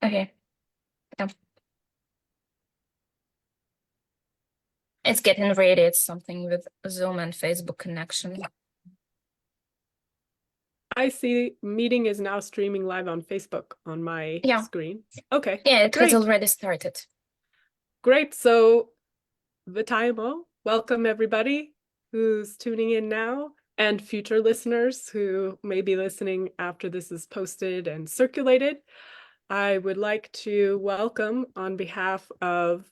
Okay. Yeah. It's getting ready. It's something with Zoom and Facebook connection. I see meeting is now streaming live on Facebook on my screen. Okay. Yeah, it great. has already started. Great. So, Vitaimo, welcome everybody who's tuning in now and future listeners who may be listening after this is posted and circulated. I would like to welcome on behalf of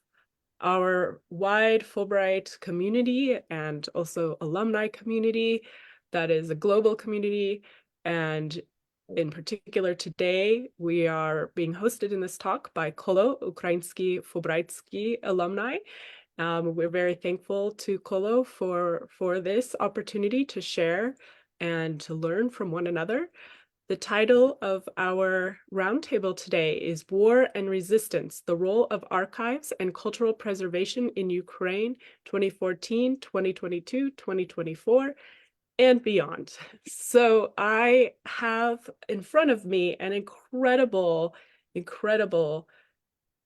our wide Fulbright community and also alumni community that is a global community. And in particular today, we are being hosted in this talk by Kolo, Ukrainsky Fulbrightsky alumni. We're very thankful to Kolo for this opportunity to share and to learn from one another. The title of our roundtable today is War and Resistance, the Role of Archives and Cultural Preservation in Ukraine, 2014, 2022, 2024, and beyond. So I have in front of me an incredible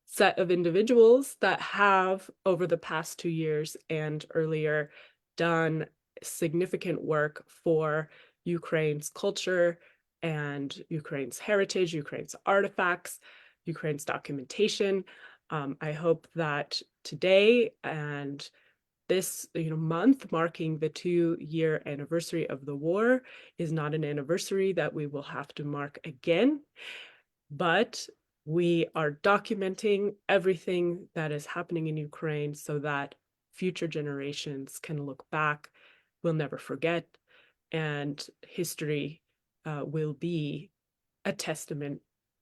set of individuals that have, over the past 2 years and earlier, done significant work for Ukraine's culture and Ukraine's heritage, Ukraine's artifacts, Ukraine's documentation. I hope that today and this month marking the 2-year anniversary of the war is not an anniversary that we will have to mark again, but we are documenting everything that is happening in Ukraine so that future generations can look back, will never forget, and history will be a testament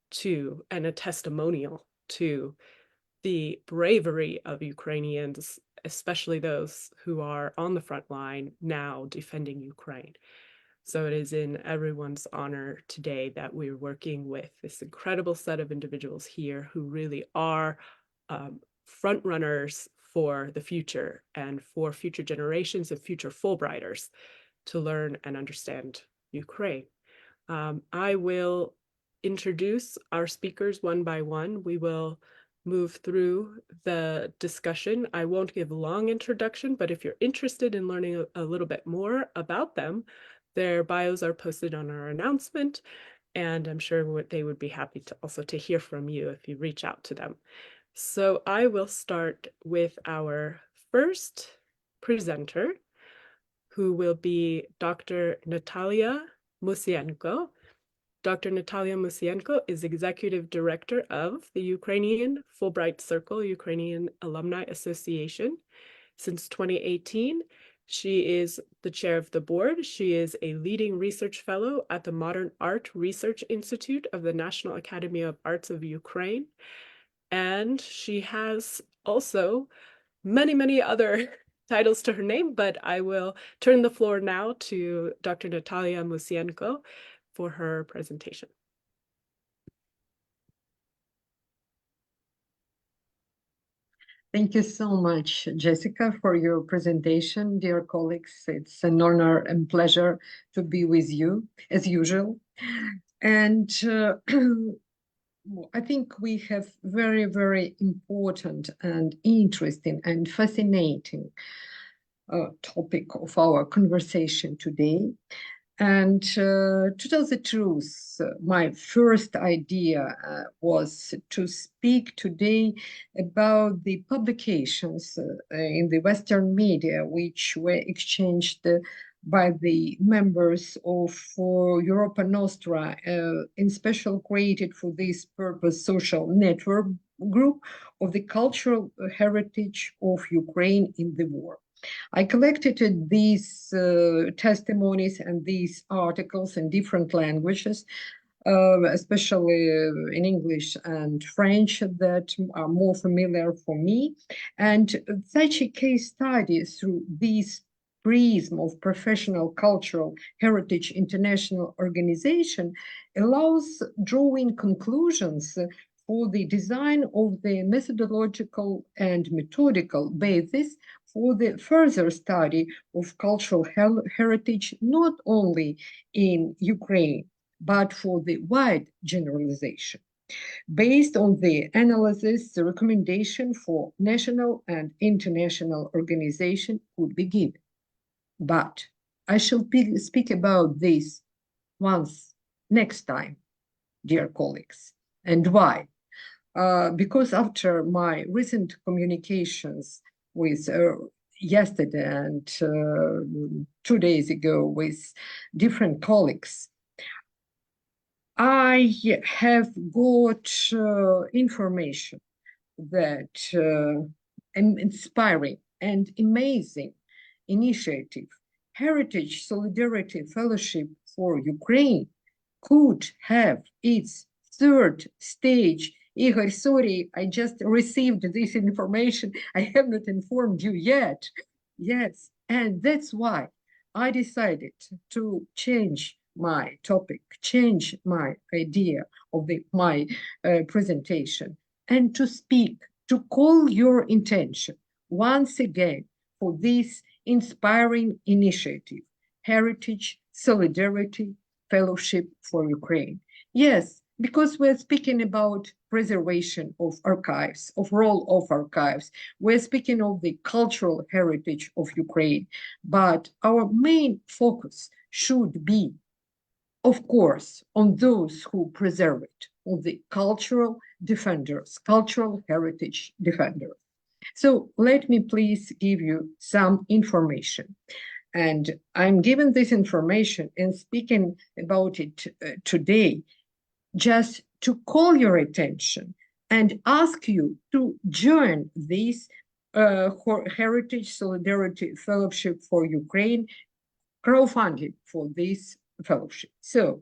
to and a testimonial to the bravery of Ukrainians, especially those who are on the front line now defending Ukraine. So it is in everyone's honor today that we're working with this incredible set of individuals here who really are front runners for the future and for future generations of future Fulbrighters to learn and understand Ukraine. I will introduce our speakers one by one. We will move through the discussion. I won't give a long introduction, but if you're interested in learning a little bit more about them, their bios are posted on our announcement, and I'm sure they would be happy to also to hear from you if you reach out to them. So I will start with our first presenter, who will be Dr. Natalia Musienko. Dr. Natalia Musienko is Executive Director of the Ukrainian Fulbright Circle, Ukrainian Alumni Association. Since 2018, she is the chair of the board. She is a leading research fellow at the Modern Art Research Institute of the National Academy of Arts of Ukraine. And she has also many other titles to her name, but I will turn the floor now to Dr. Natalia Musienko for her presentation. Thank you so much, Jessica, for your presentation. Dear colleagues, it's an honor and pleasure to be with you, as usual. And I think we have very important and interesting and fascinating topic of our conversation today. And to tell the truth, my first idea was to speak today about the publications in the Western media which were exchanged by the members of Europa Nostra, in special created for this purpose social network group of the cultural heritage of Ukraine in the war. I collected these testimonies and these articles in different languages, especially in English and French, that are more familiar for me. And such a case study through this prism of professional cultural heritage international organization allows drawing conclusions for the design of the methodological and methodical basis for the further study of cultural heritage, not only in Ukraine, but for the wide generalization. Based on the analysis, the recommendation for national and international organization could be given. But I shall speak about this once next time, dear colleagues. And why? Because after my recent communications with yesterday and 2 days ago with different colleagues, I have got information that an inspiring and amazing initiative, Heritage Solidarity Fellowship for Ukraine, could have its third stage. Igor, sorry, I just received this information. I have not informed you yet. Yes, and that's why I decided to change my topic, change my idea of my presentation, and to speak, to call your attention once again for this inspiring initiative, Heritage Solidarity Fellowship for Ukraine. Yes, because we're speaking about preservation of archives, of role of archives. We're speaking of the cultural heritage of Ukraine, but our main focus should be, of course, on those who preserve it, on the cultural defenders, cultural heritage defenders. So let me please give you some information. And I'm giving this information and speaking about it today just to call your attention and ask you to join this Heritage Solidarity Fellowship for Ukraine crowdfunding for this fellowship. So,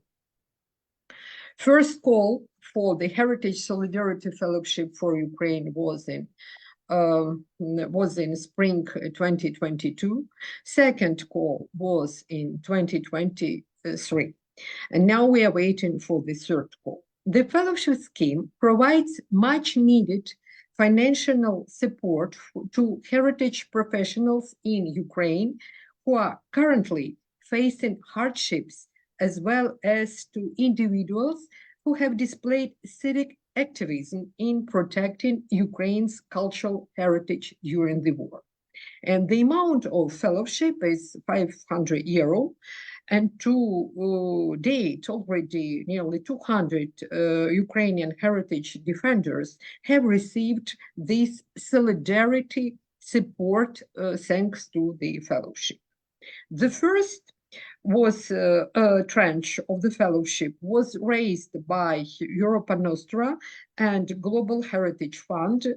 first call for the Heritage Solidarity Fellowship for Ukraine was in spring 2022. Second call was in 2023. And now we are waiting for the third call. The fellowship scheme provides much needed financial support to heritage professionals in Ukraine who are currently facing hardships, as well as to individuals who have displayed civic activism in protecting Ukraine's cultural heritage during the war. And the amount of fellowship is €500. And to date, already nearly 200 Ukrainian heritage defenders have received this solidarity support thanks to the fellowship. The first was tranche of the fellowship was raised by Europa Nostra and Global Heritage Fund,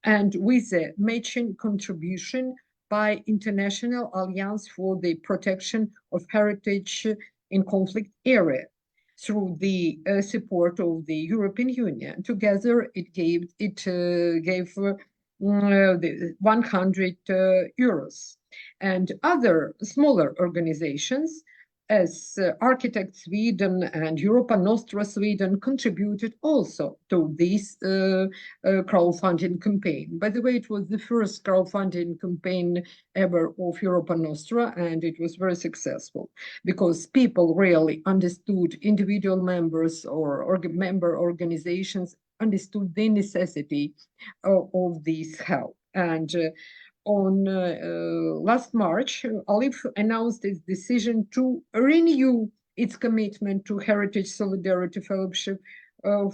and with a matching contribution by International Alliance for the Protection of Heritage in Conflict Area through the support of the European Union. Together, it gave €100. And other smaller organizations, as Architect Sweden and Europa Nostra Sweden, contributed also to this crowdfunding campaign. By the way, it was the first crowdfunding campaign ever of Europa Nostra, and it was very successful because people really understood, individual members or member organizations understood the necessity of this help. And on last March, Olive announced its decision to renew its commitment to Heritage Solidarity Fellowship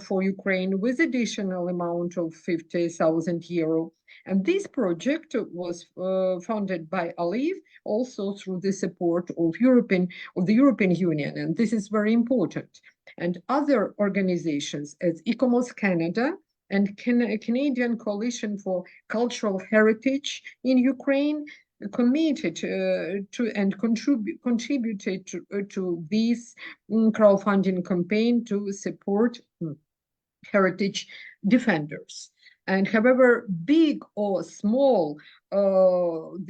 for Ukraine with additional amount of €50,000. And this project was funded by Olive also through the support of the European Union, and this is very important. And other organizations as ECOMOS Canada and Canadian Coalition for Cultural Heritage in Ukraine committed to and contributed to this crowdfunding campaign to support heritage defenders. And however big or small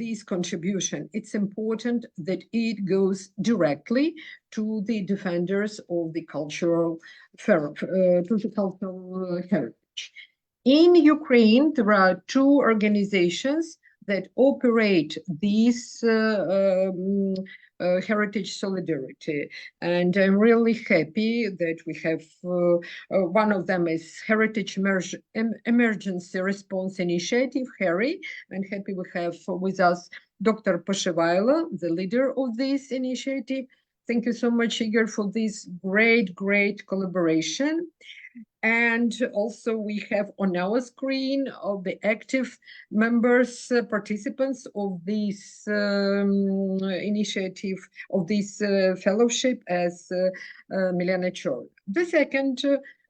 this contribution, it's important that it goes directly to the defenders of the cultural heritage. In Ukraine, there are two organizations that operate this heritage solidarity. And I'm really happy that we have one of them is Heritage Emergency Response Initiative, HERI. I'm happy we have with us Dr. Poshevaila, the leader of this initiative. Thank you so much, Igor, for this great collaboration. And also we have on our screen of the active members, participants of this initiative, of this fellowship as Milena Chor. The second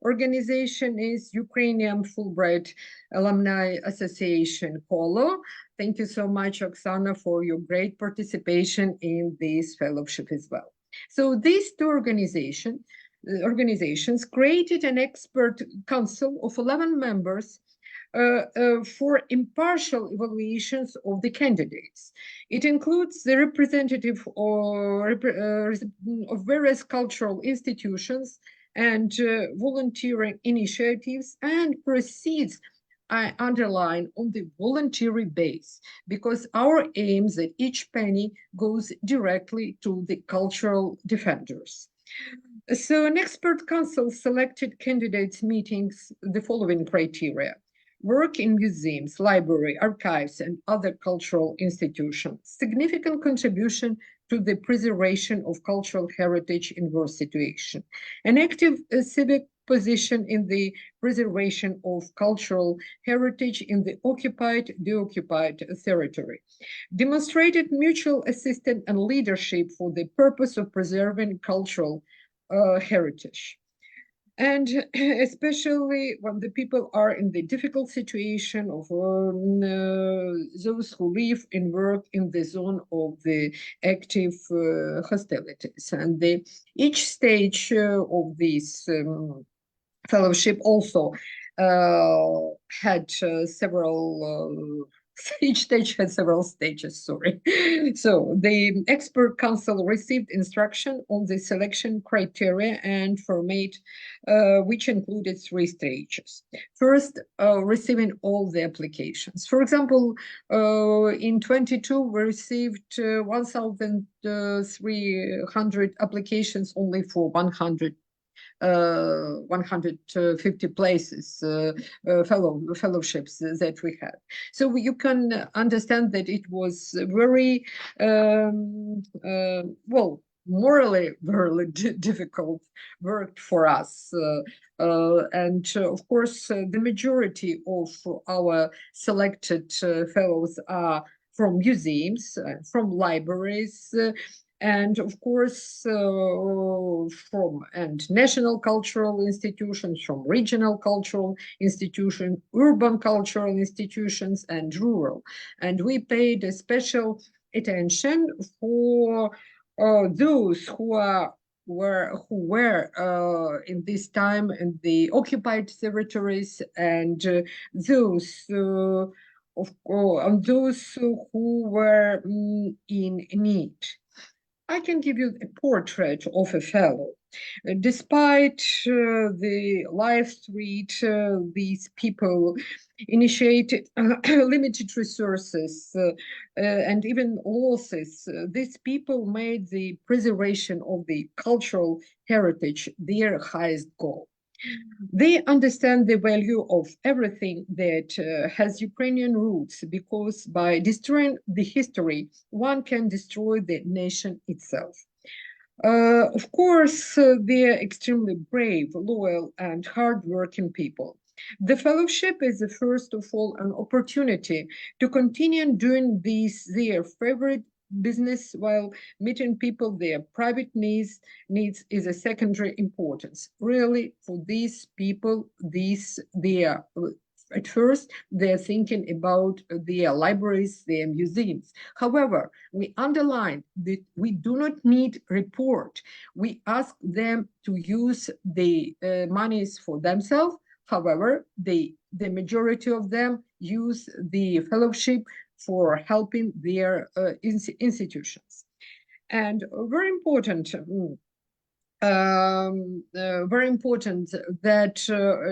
organization is Ukrainian Fulbright Alumni Association, KOLO. Thank you so much, Oksana, for your great participation in this fellowship as well. So these two organizations created an expert council of 11 members for impartial evaluations of the candidates. It includes the representative of various cultural institutions and volunteering initiatives, and proceeds, I underline, on the voluntary base, because our aim is that each penny goes directly to the cultural defenders. So an expert council selected candidates meetings the following criteria: work in museums, library, archives, and other cultural institutions, significant contribution to the preservation of cultural heritage in war situation, an active civic position in the preservation of cultural heritage in the occupied, deoccupied territory, demonstrated mutual assistance and leadership for the purpose of preserving cultural heritage. And especially when the people are in the difficult situation of those who live and work in the zone of the active hostilities. And each stage of this fellowship also had several each stage had several stages, sorry. So the expert council received instruction on the selection criteria and format, which included 3 stages. First, receiving all the applications. For example, in 22, we received 1,300 applications only for 150 places, fellowships that we had. So you can understand that it was very, well, morally very difficult work for us. And of course, the majority of our selected fellows are from museums, from libraries, and of course, from national cultural institutions, from regional cultural institutions, urban cultural institutions, and rural. And we paid a special attention for those who were in this time in the occupied territories, and those who were in need. I can give you a portrait of a fellow. Despite the life threat, these people initiated limited resources and even losses. These people made the preservation of the cultural heritage their highest goal. They understand the value of everything that has Ukrainian roots, because by destroying the history, one can destroy the nation itself. Of course, they're extremely brave, loyal, and hardworking people. The fellowship is, first of all, an opportunity to continue doing their favorite business while meeting people their private needs is a secondary importance. Really, for these people, they are at first they're thinking about their libraries, their museums. However, we underline that we do not need report. We ask them to use the monies for themselves. However, the majority of them use the fellowship for helping their institutions. And very important that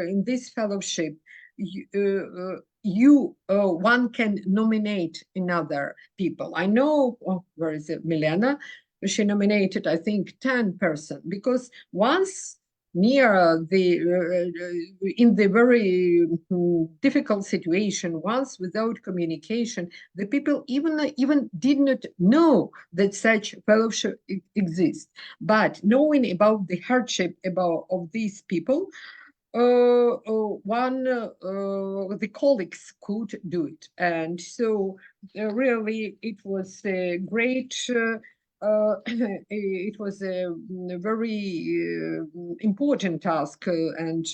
in this fellowship, one can nominate another people. I know, where is it, Milena? She nominated, I think, 10 person, because once near in the very difficult situation, once without communication, the people even did not know that such fellowship exists. But knowing about the hardship of these people, the colleagues could do it. And so really it was a great, it was a very important task. And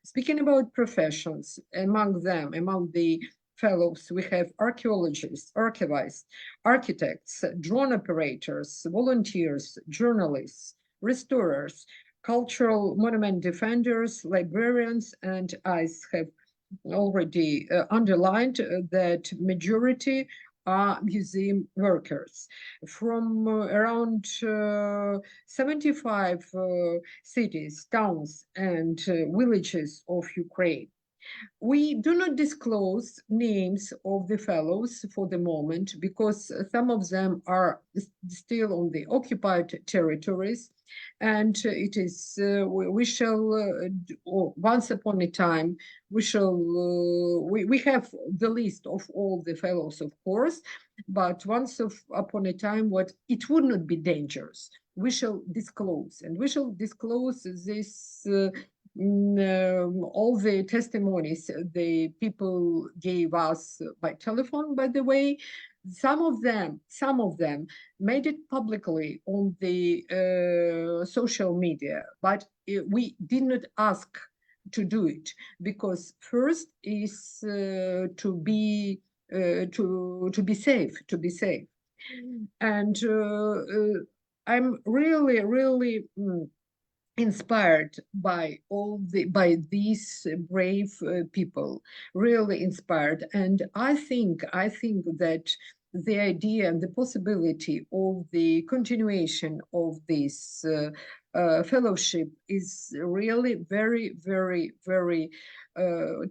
speaking about professions, among the fellows, we have archaeologists, archivists, architects, drone operators, volunteers, journalists, restorers, cultural monument defenders, librarians, and I have already underlined that majority are museum workers from around 75 cities, towns, and villages of Ukraine. We do not disclose names of the fellows for the moment because some of them are still on the occupied territories, and it is we shall once upon a time we shall we have the list of all the fellows, of course, but once upon a time, what it would not be dangerous, we shall disclose, and we shall disclose this all the testimonies the people gave us by telephone, by the way. Some of them made it publicly on the social media, but we did not ask to do it because first is to be safe, and I'm really inspired by these brave people, really inspired. And I think that the idea and the possibility of the continuation of this fellowship is really very, very, very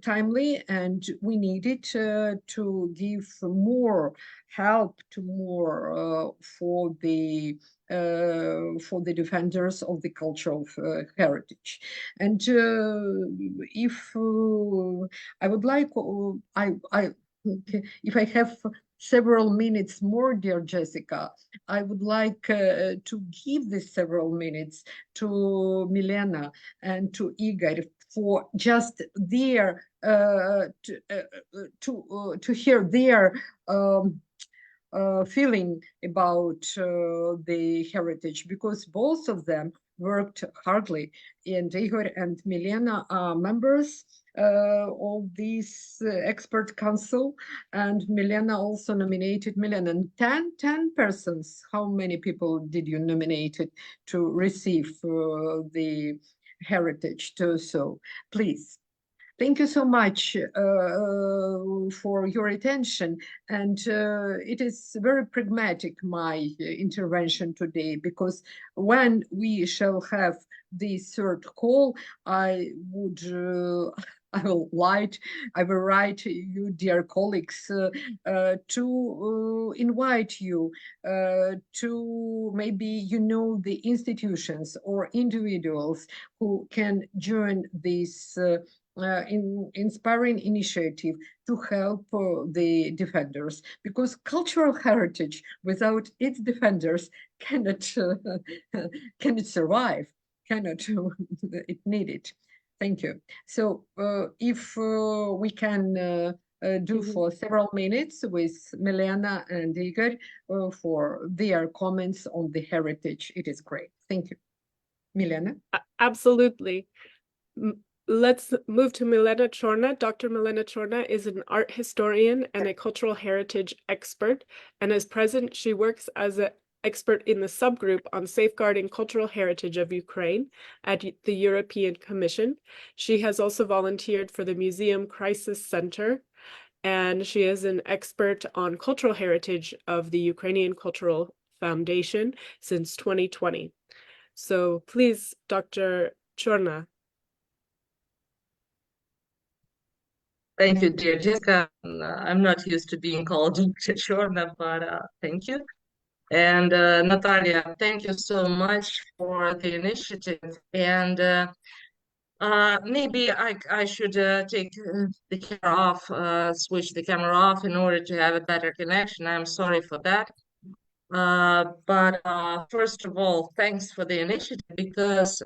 timely, and we need it to give more help to more for the defenders of the cultural heritage. And if I would like, if I have several minutes more, dear Jessica, I would like to give these several minutes to Milena and to Igor for just their to hear their feeling about the heritage, because both of them worked hardly, and Igor and Milena are members of this expert council, and Milena also nominated 10 persons. How many people did you nominate to receive the heritage too? So please. Thank you so much for your attention. And it is very pragmatic, my intervention today, because when we shall have the third call, I will write you, dear colleagues, to invite you to maybe the institutions or individuals who can join this inspiring initiative to help the defenders, because cultural heritage without its defenders cannot survive, it needed. Thank you. So if we can do for several minutes with Milena and Igor for their comments on the heritage, it is great. Thank you. Milena? Absolutely. Let's move to Milena Chorna. Dr. Milena Chorna is an art historian and a cultural heritage expert, and as present, she works as an expert in the subgroup on safeguarding cultural heritage of Ukraine at the European Commission. She has also volunteered for the Museum Crisis Center, and she is an expert on cultural heritage of the Ukrainian Cultural Foundation since 2020. So please, Dr. Chorna. Thank you, dear Jessica. I'm not used to being called Dr. Chorna, but thank you. And Natalia, thank you so much for the initiative. And maybe I should take the camera off, switch the camera off in order to have a better connection. I'm sorry for that. But first of all, thanks for the initiative because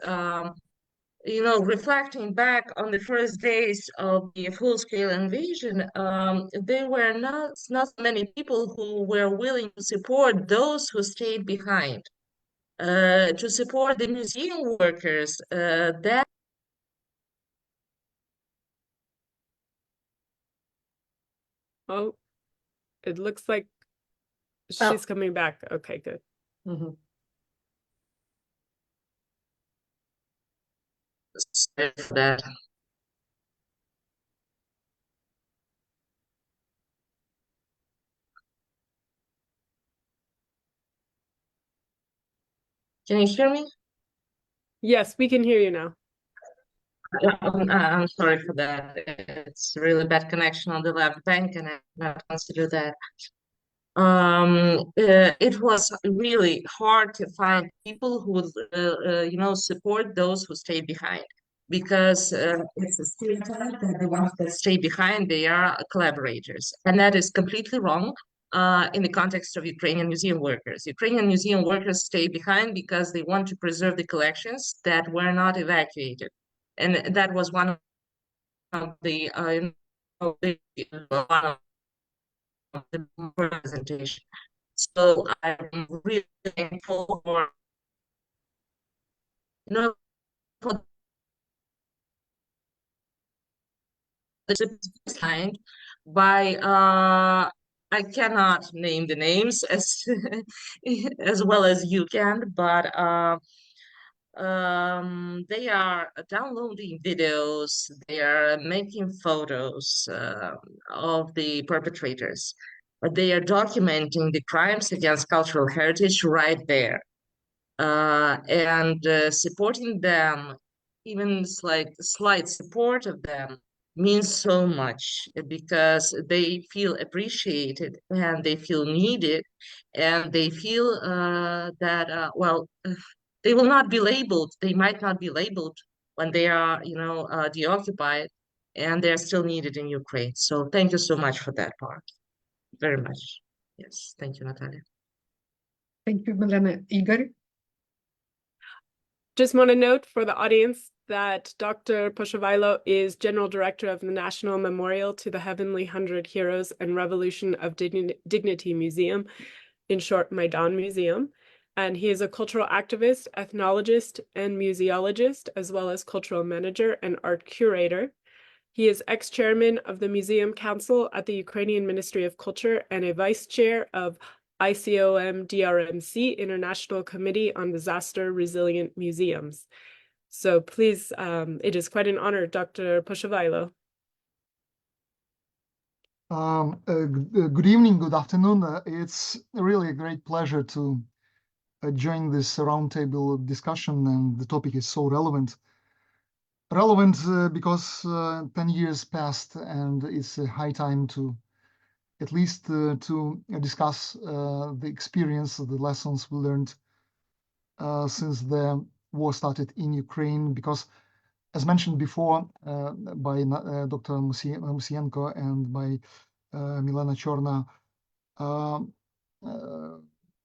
you know, reflecting back on the first days of the full-scale invasion, there were not many people who were willing to support those who stayed behind, to support the museum workers. That Oh, it looks like Oh. she's coming back. Okay, good. Mhm. sorry for that. Can you hear me? Yes, we can hear you now. I'm sorry for that. It's really bad connection on the left bank, and I not consider that. It was really hard to find people who would, you know, support those who stay behind, because it's a stereotype that the ones that stay behind, they are collaborators, and that is completely wrong. In the context of Ukrainian museum workers, Ukrainian museum workers stay behind because they want to preserve the collections that were not evacuated, and that was one of the one of the presentation. So I'm really thankful for, you know, for the signed by I cannot name the names as as well as you can, but they are downloading videos, they are making photos of the perpetrators, but they are documenting the crimes against cultural heritage right there. And supporting them, even slight support of them, means so much because they feel appreciated and they feel needed, and they feel that well, they will not be labeled. They might not be labeled when they are, you know, deoccupied, and they're still needed in Ukraine. So thank you so much for that part. Very much. Yes, thank you, Natalia. Thank you, Milena. Igor? Just want to note for the audience that Dr. Poshovailo is General Director of the National Memorial to the Heavenly 100 Heroes and Revolution of Dignity Museum, in short, Maidan Museum. And he is a cultural activist, ethnologist, and museologist, as well as cultural manager and art curator. He is ex-chairman of the Museum Council at the Ukrainian Ministry of Culture and a vice chair of ICOM DRMC, International Committee on Disaster Resilient Museums. So please, it is quite an honor, Dr. Poshovailo. Good evening, good afternoon. It's really a great pleasure to join this roundtable discussion, and the topic is so relevant. Because 10 years passed, and it's a high time to at least to discuss the experience, the lessons we learned since the war started in Ukraine. Because, as mentioned before by Dr. Musienko and by Milena Chorna,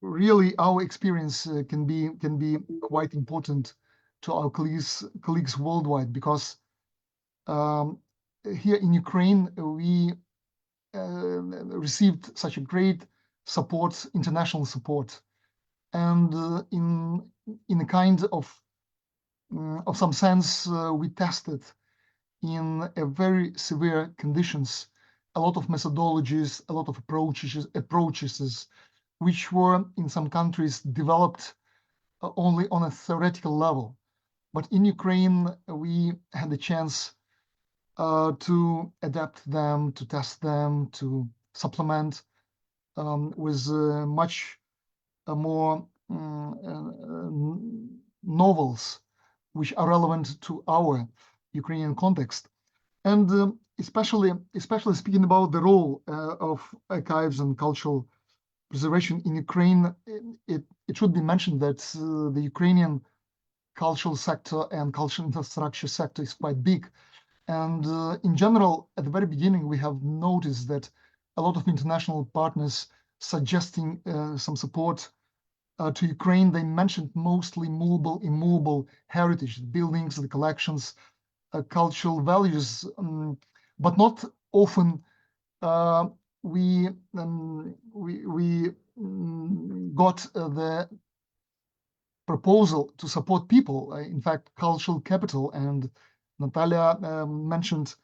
really our experience can be quite important to our colleagues worldwide, because here in Ukraine we received such a great support, international support, and in a kind of some sense we tested in a very severe conditions a lot of methodologies, a lot of approaches which were in some countries developed only on a theoretical level. But in Ukraine, we had the chance to adapt them, to test them, to supplement with much more novels which are relevant to our Ukrainian context. And especially speaking about the role of archives and cultural preservation in Ukraine, it should be mentioned that the Ukrainian cultural sector and cultural infrastructure sector is quite big. And in general, at the very beginning, we have noticed that a lot of international partners suggesting some support to Ukraine. They mentioned mostly movable, immovable heritage, buildings, the collections, cultural values, but not often we got the proposal to support people, in fact, cultural capital. And Natalia mentioned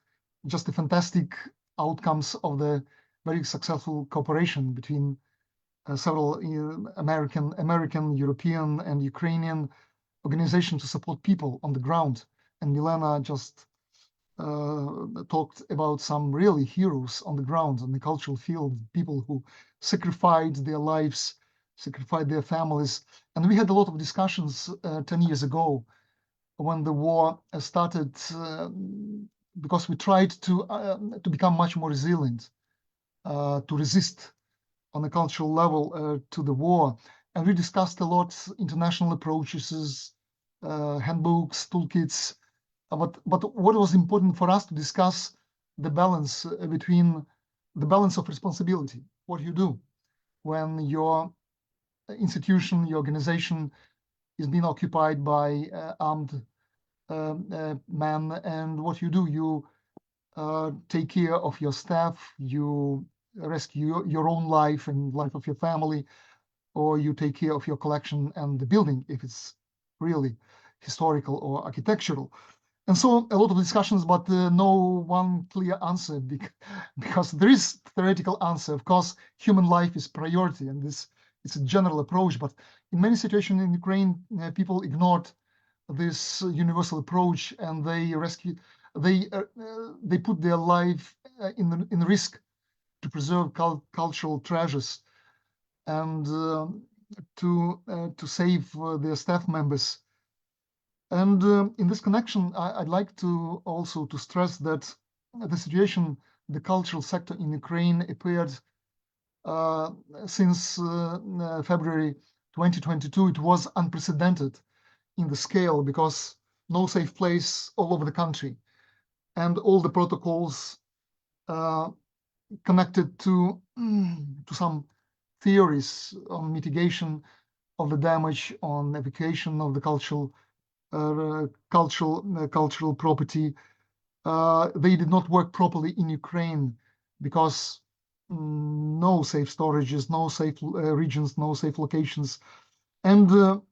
just the fantastic outcomes of the very successful cooperation between several American, European, and Ukrainian organizations to support people on the ground. And Milena just talked about some really heroes on the ground in the cultural field, people who sacrificed their lives, sacrificed their families. And we had a lot of discussions 10 years ago when the war started, because we tried to become much more resilient, to resist on a cultural level to the war. And we discussed a lot international approaches, handbooks, toolkits. But what was important for us to discuss the balance between the balance of responsibility, what you do when your institution, your organization is being occupied by armed men, and what you do, you take care of your staff, you rescue your own life and life of your family, or you take care of your collection and the building if it's really historical or architectural. And so a lot of discussions, but no one clear answer, because there is theoretical answer. Of course, human life is priority, and this it's a general approach. But in many situations in Ukraine, people ignored this universal approach, and they put their life in risk to preserve cultural treasures and to save their staff members. And in this connection, I'd like to also to stress that the situation, the cultural sector in Ukraine appeared since February 2022. It was unprecedented in the scale, because no safe place all over the country, and all the protocols connected to some theories on mitigation of the damage, on evacuation of the cultural property. They did not work properly in Ukraine, because no safe storages, no safe regions, no safe locations. And the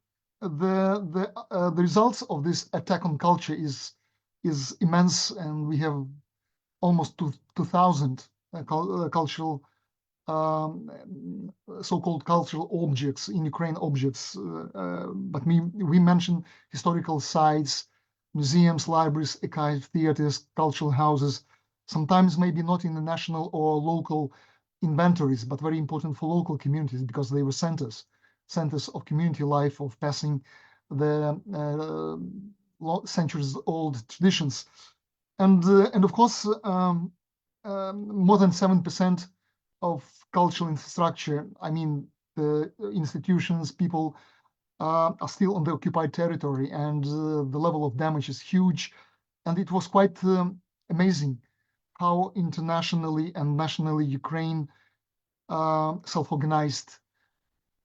results of this attack on culture is immense, and we have almost 2,000 cultural so-called cultural objects in Ukraine, but we mentioned historical sites, museums, libraries, archives, theaters, cultural houses, sometimes maybe not in the national or local inventories, but very important for local communities, because they were centers of community life, of passing the centuries-old traditions. And of course, more than 7% of cultural infrastructure, I mean, the institutions, people are still on the occupied territory, and the level of damage is huge. And it was quite amazing how internationally and nationally Ukraine self-organized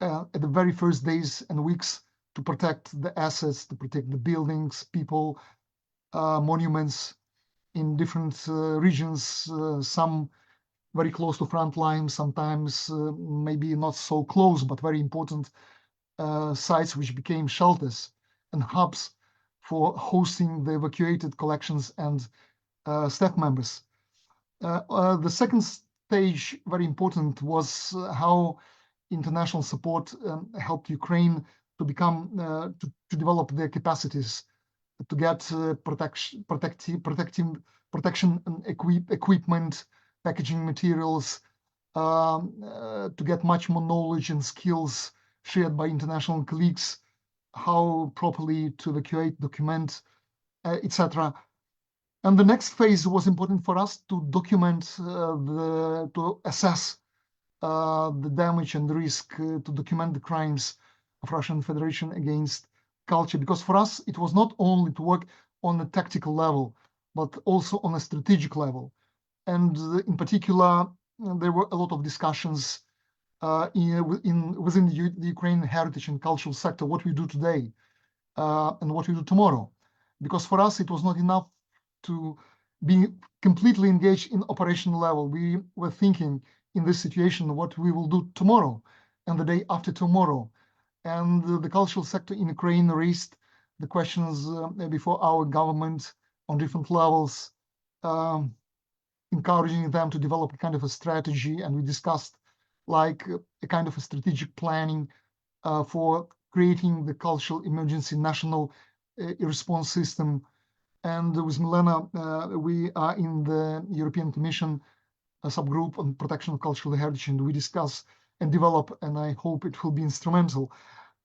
at the very first days and weeks to protect the assets, to protect the buildings, people, monuments in different regions, some very close to front lines, sometimes maybe not so close, but very important sites which became shelters and hubs for hosting the evacuated collections and staff members. The second stage, very important, was how international support helped Ukraine to become to develop their capacities, to get protection equipment, packaging materials, to get much more knowledge and skills shared by international colleagues, how properly to evacuate, document, etc. And the next phase was important for us to document, to assess the damage and the risk, to document the crimes of Russian Federation against culture. Because for us, it was not only to work on a tactical level, but also on a strategic level. And in particular, there were a lot of discussions within the Ukrainian heritage and cultural sector, what we do today and what we do tomorrow. Because for us, it was not enough to be completely engaged in operational level. We were thinking in this situation what we will do tomorrow and the day after tomorrow. And the cultural sector in Ukraine raised the questions before our government on different levels, encouraging them to develop a kind of a strategy. And we discussed like a kind of a strategic planning for creating the cultural emergency national response system. And with Milena, we are in the European Commission subgroup on protection of cultural heritage, and we discuss and develop, and I hope it will be instrumental,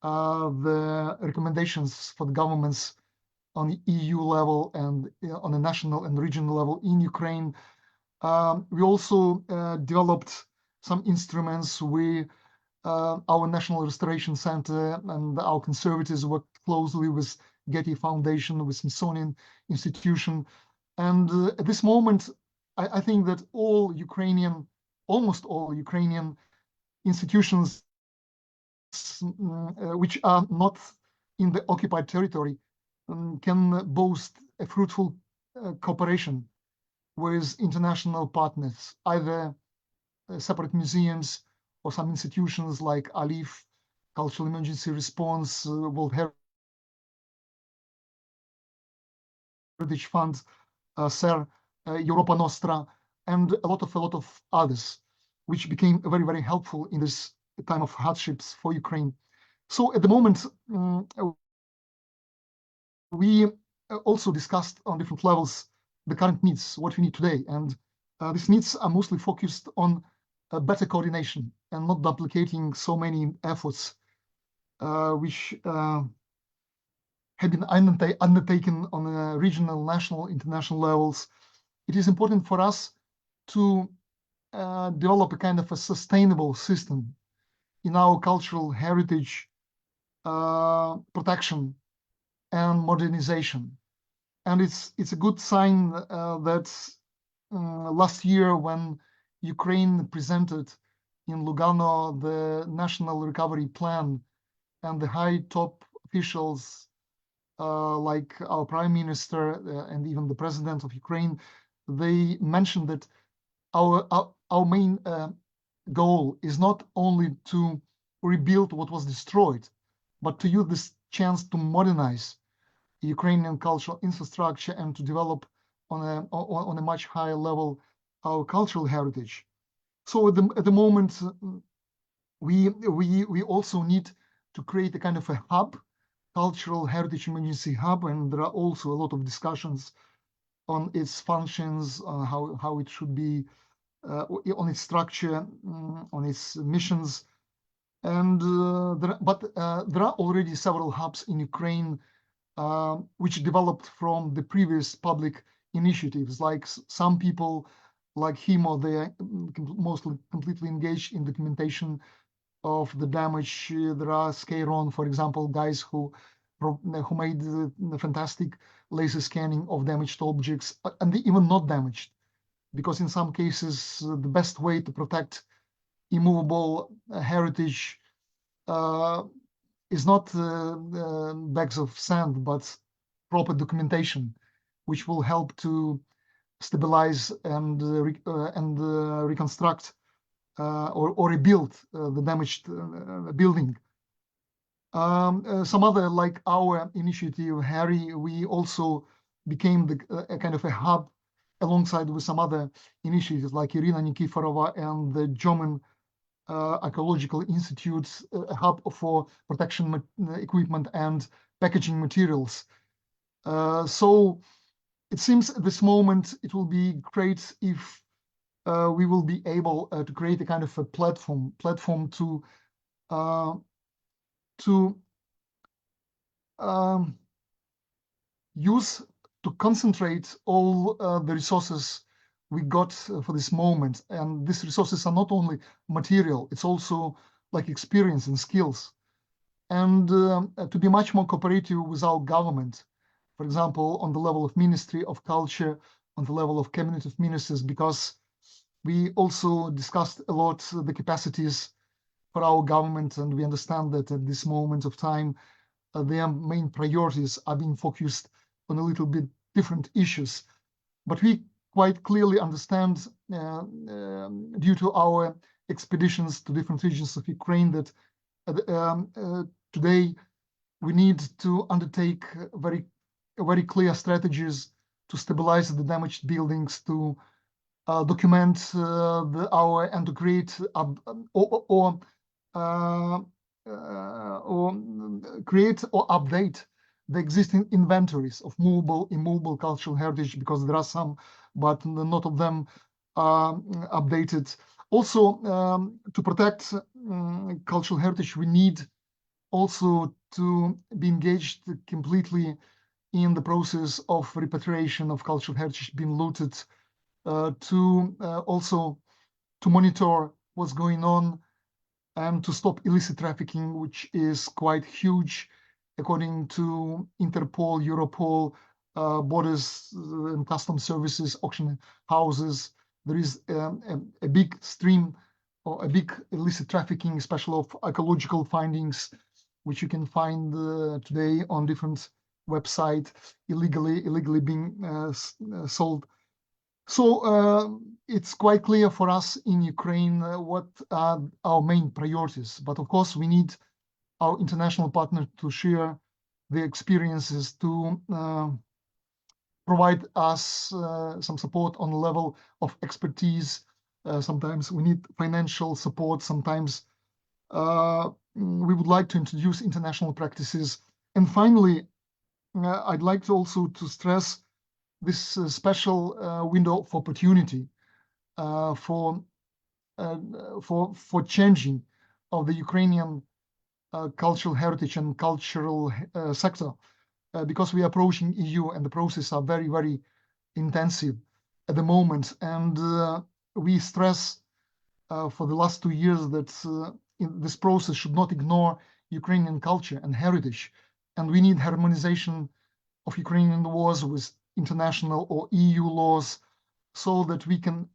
the recommendations for the governments on the EU level and on a national and regional level in Ukraine. We also developed some instruments. Our National Restoration Center and our conservatives worked closely with Getty Foundation, with Smithsonian Institution. And at this moment, I think that almost all Ukrainian institutions which are not in the occupied territory can boast a fruitful cooperation with international partners, either separate museums or some institutions like ALIF, Cultural Emergency Response, World Heritage Fund, SER, Europa Nostra, and a lot of others, which became very, very helpful in this time of hardships for Ukraine. So at the moment, we also discussed on different levels the current needs, what we need today. And these needs are mostly focused on better coordination and not duplicating so many efforts which have been undertaken on a regional, national, international levels. It is important for us to develop a kind of a sustainable system in our cultural heritage protection and modernization. And it's a good sign that last year when Ukraine presented in Lugano the National Recovery Plan, and the high top officials like our Prime Minister and even the President of Ukraine, they mentioned that our main goal is not only to rebuild what was destroyed, but to use this chance to modernize Ukrainian cultural infrastructure and to develop on a much higher level our cultural heritage. So at the moment, we also need to create a kind of a hub, cultural heritage emergency hub, and there are also a lot of discussions on its functions, on how it should be, on its structure, on its missions. And there are already several hubs in Ukraine which developed from the previous public initiatives. Like some people like Himo, they are mostly completely engaged in documentation of the damage. There are Skeiron, for example, guys who made the fantastic laser scanning of damaged objects, and even not damaged, because in some cases the best way to protect immovable heritage is not bags of sand, but proper documentation, which will help to stabilize and reconstruct or rebuild the damaged building. Some other, like our initiative, Harry, we also became a kind of a hub alongside with some other initiatives like Irina Nikiforova and the German Archaeological Institute's hub for protection equipment and packaging materials. So it seems at this moment it will be great if we will be able to create a kind of a platform to use to concentrate all the resources we got for this moment. And these resources are not only material, it's also like experience and skills. And to be much more cooperative with our government, for example, on the level of Ministry of Culture, on the level of Cabinet of Ministers, because we also discussed a lot the capacities for our government, and we understand that at this moment of time, their main priorities are being focused on a little bit different issues. But we quite clearly understand, due to our expeditions to different regions of Ukraine, that today we need to undertake very clear strategies to stabilize the damaged buildings, to document and to create or create or update the existing inventories of movable, immovable cultural heritage, because there are some, but not of them are updated. Also, to protect cultural heritage, we need also to be engaged completely in the process of repatriation of cultural heritage being looted, also to monitor what's going on and to stop illicit trafficking, which is quite huge. According to Interpol, Europol, borders and customs services, auction houses, there is a big stream or a big illicit trafficking, especially of archaeological findings, which you can find today on different websites, illegally being sold. So it's quite clear for us in Ukraine what are our main priorities. But of course, we need our international partner to share their experiences, to provide us some support on the level of expertise. Sometimes we need financial support. Sometimes we would like to introduce international practices. And finally, I'd like to also to stress this special window of opportunity for changing of the Ukrainian cultural heritage and cultural sector, because we are approaching EU and the processes are very, very intensive at the moment. And we stress for the last 2 years that in this process should not ignore Ukrainian culture and heritage. And we need harmonization of Ukrainian laws with international or EU laws so that we can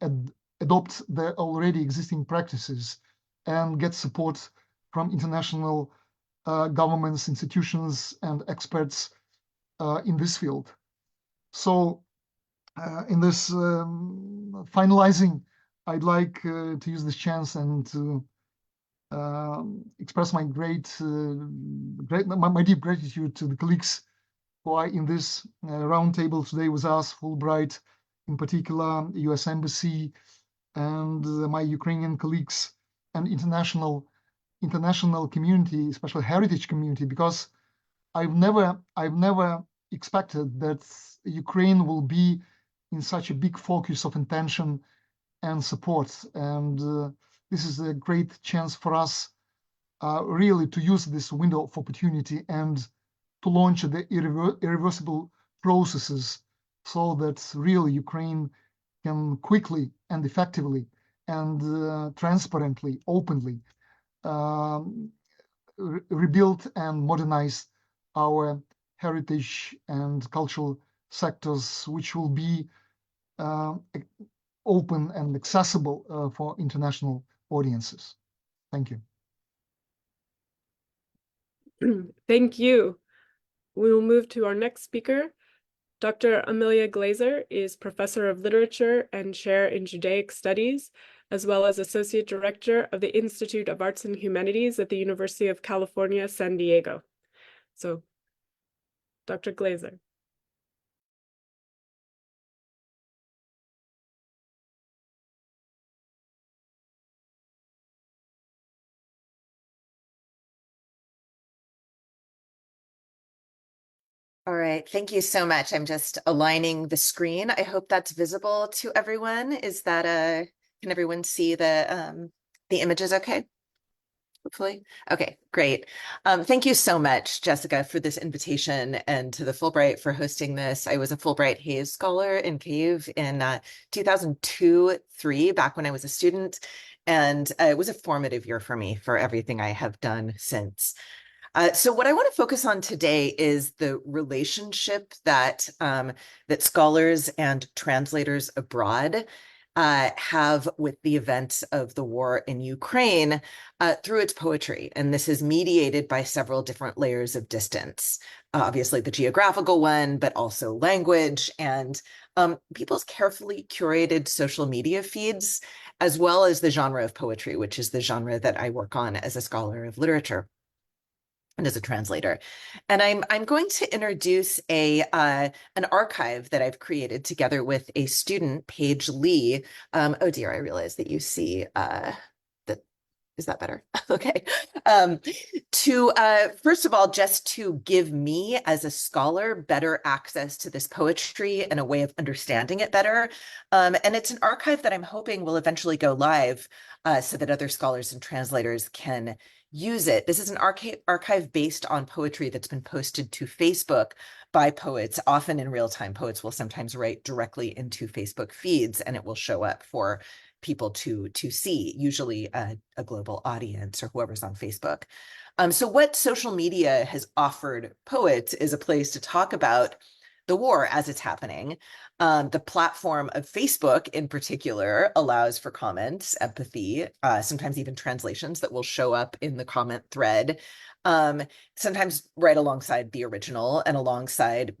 adopt the already existing practices and get support from international governments, institutions, and experts in this field. So in this finalizing, I'd like to use this chance and to express my my deep gratitude to the colleagues who are in this roundtable today with us, Fulbright in particular, US Embassy, and my Ukrainian colleagues and international community, especially heritage community, because I've never expected that Ukraine will be in such a big focus of attention and support. And this is a great chance for us really to use this window of opportunity and to launch the irreversible processes so that really Ukraine can quickly and effectively and transparently, openly rebuild and modernize our heritage and cultural sectors, which will be open and accessible for international audiences. Thank you. Thank you. We will move to our next speaker. Dr. Amelia Glazer is Professor of Literature and Chair in Judaic Studies, as well as Associate Director of the Institute of Arts and Humanities at the University of California, San Diego. So, Dr. Glazer. All right, thank you so much. I'm just aligning the screen. I hope that's visible to everyone. Is that can everyone see the images okay? hopefully. Okay, great. Thank you so much, Jessica, for this invitation, and to the Fulbright for hosting this. I was a Fulbright Hayes Scholar in Kyiv in 2002-03, back when I was a student, and it was a formative year for me for everything I have done since. So what I want to focus on today is the relationship that that scholars and translators abroad have with the events of the war in Ukraine through its poetry. And this is mediated by several different layers of distance. Obviously the geographical one, but also language and people's carefully curated social media feeds, as well as the genre of poetry, which is the genre that I work on as a scholar of literature and as a translator. And I'm going to introduce an archive that I've created together with a student, Paige Lee. Oh dear, I realize that you see that. Is that better? Okay. First of all, just to give me as a scholar better access to this poetry and a way of understanding it better. And it's an archive that I'm hoping will eventually go live so that other scholars and translators can use it. This is an archive based on poetry that's been posted to Facebook by poets, often in real time. Poets will sometimes write directly into Facebook feeds, and it will show up for people to see, usually a global audience or whoever's on Facebook. So what social media has offered poets is a place to talk about the war as it's happening. The platform of Facebook in particular allows for comments, empathy, sometimes even translations that will show up in the comment thread, sometimes right alongside the original and alongside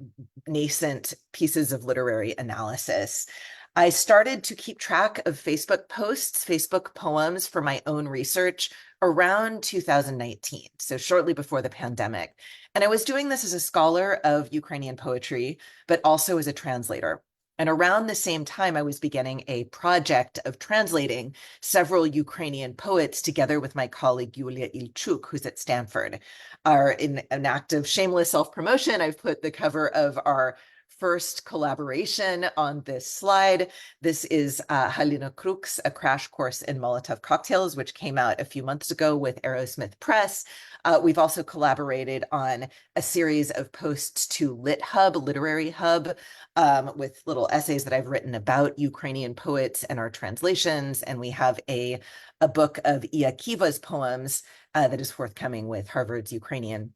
nascent pieces of literary analysis. I started to keep track of Facebook posts, Facebook poems for my own research around 2019, so shortly before the pandemic. And I was doing this as a scholar of Ukrainian poetry, but also as a translator. And around the same time, I was beginning a project of translating several Ukrainian poets together with my colleague Yulia Ilchuk, who's at Stanford. In an act of shameless self-promotion, I've put the cover of our first collaboration on this slide. This is Halina Kruk's A Crash Course in Molotov Cocktails, which came out a few months ago with Aerosmith Press. We've also collaborated on a series of posts to LitHub, Literary Hub, with little essays that I've written about Ukrainian poets and our translations. And we have a book of Iakiva's poems that is forthcoming with Harvard's Ukrainian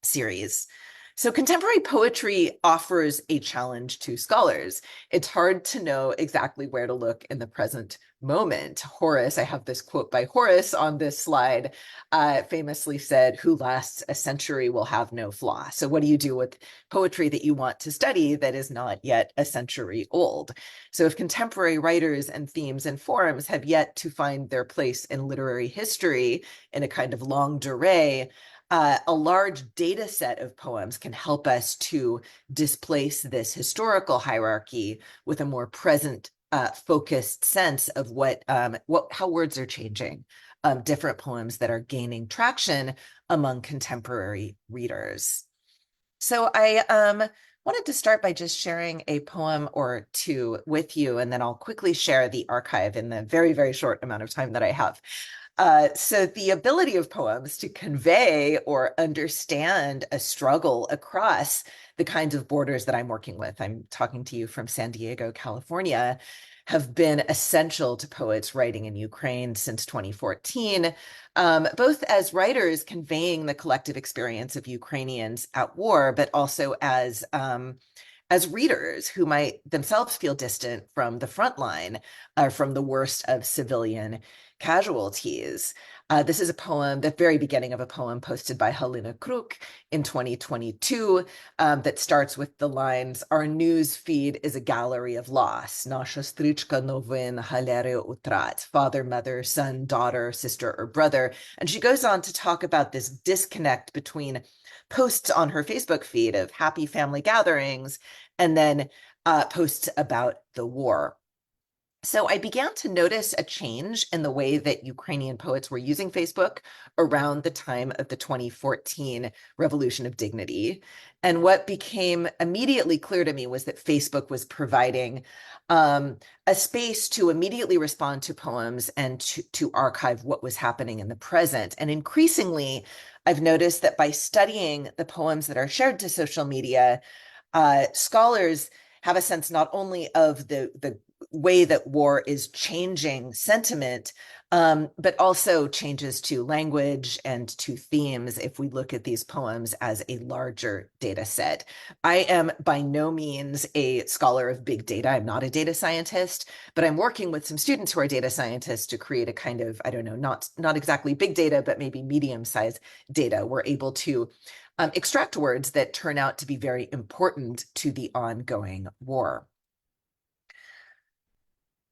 series. So contemporary poetry offers a challenge to scholars. It's hard to know exactly where to look in the present moment. Horace, I have this quote by Horace on this slide, famously said, "Who lasts a century will have no flaw." So what do you do with poetry that you want to study that is not yet a century old? So if contemporary writers and themes and forms have yet to find their place in literary history in a kind of longue durée, a large data set of poems can help us to displace this historical hierarchy with a more present focused sense of how words are changing, different poems that are gaining traction among contemporary readers. So I wanted to start by just sharing a poem or two with you, and then I'll quickly share the archive in the very, very short amount of time that I have. So the ability of poems to convey or understand a struggle across the kinds of borders that I'm working with, I'm talking to you from San Diego, California, have been essential to poets writing in Ukraine since 2014, both as writers conveying the collective experience of Ukrainians at war, but also as readers who might themselves feel distant from the front line, from the worst of civilian casualties. This is a poem, the very beginning of a poem posted by Halina Kruk in 2022 that starts with the lines, "Our news feed is a gallery of loss. Nasha strichka novin halere utrat," father, mother, son, daughter, sister, or brother. And she goes on to talk about this disconnect between posts on her Facebook feed of happy family gatherings and then posts about the war. So I began to notice a change in the way that Ukrainian poets were using Facebook around the time of the 2014 Revolution of Dignity. And what became immediately clear to me was that Facebook was providing a space to immediately respond to poems and to archive what was happening in the present. And increasingly, I've noticed that by studying the poems that are shared to social media, scholars have a sense not only of the way that war is changing sentiment, but also changes to language and to themes if we look at these poems as a larger data set. I am by no means a scholar of big data. I'm not a data scientist, but I'm working with some students who are data scientists to create a kind of, I don't know, not exactly big data, but maybe medium-sized data. We're able to extract words that turn out to be very important to the ongoing war.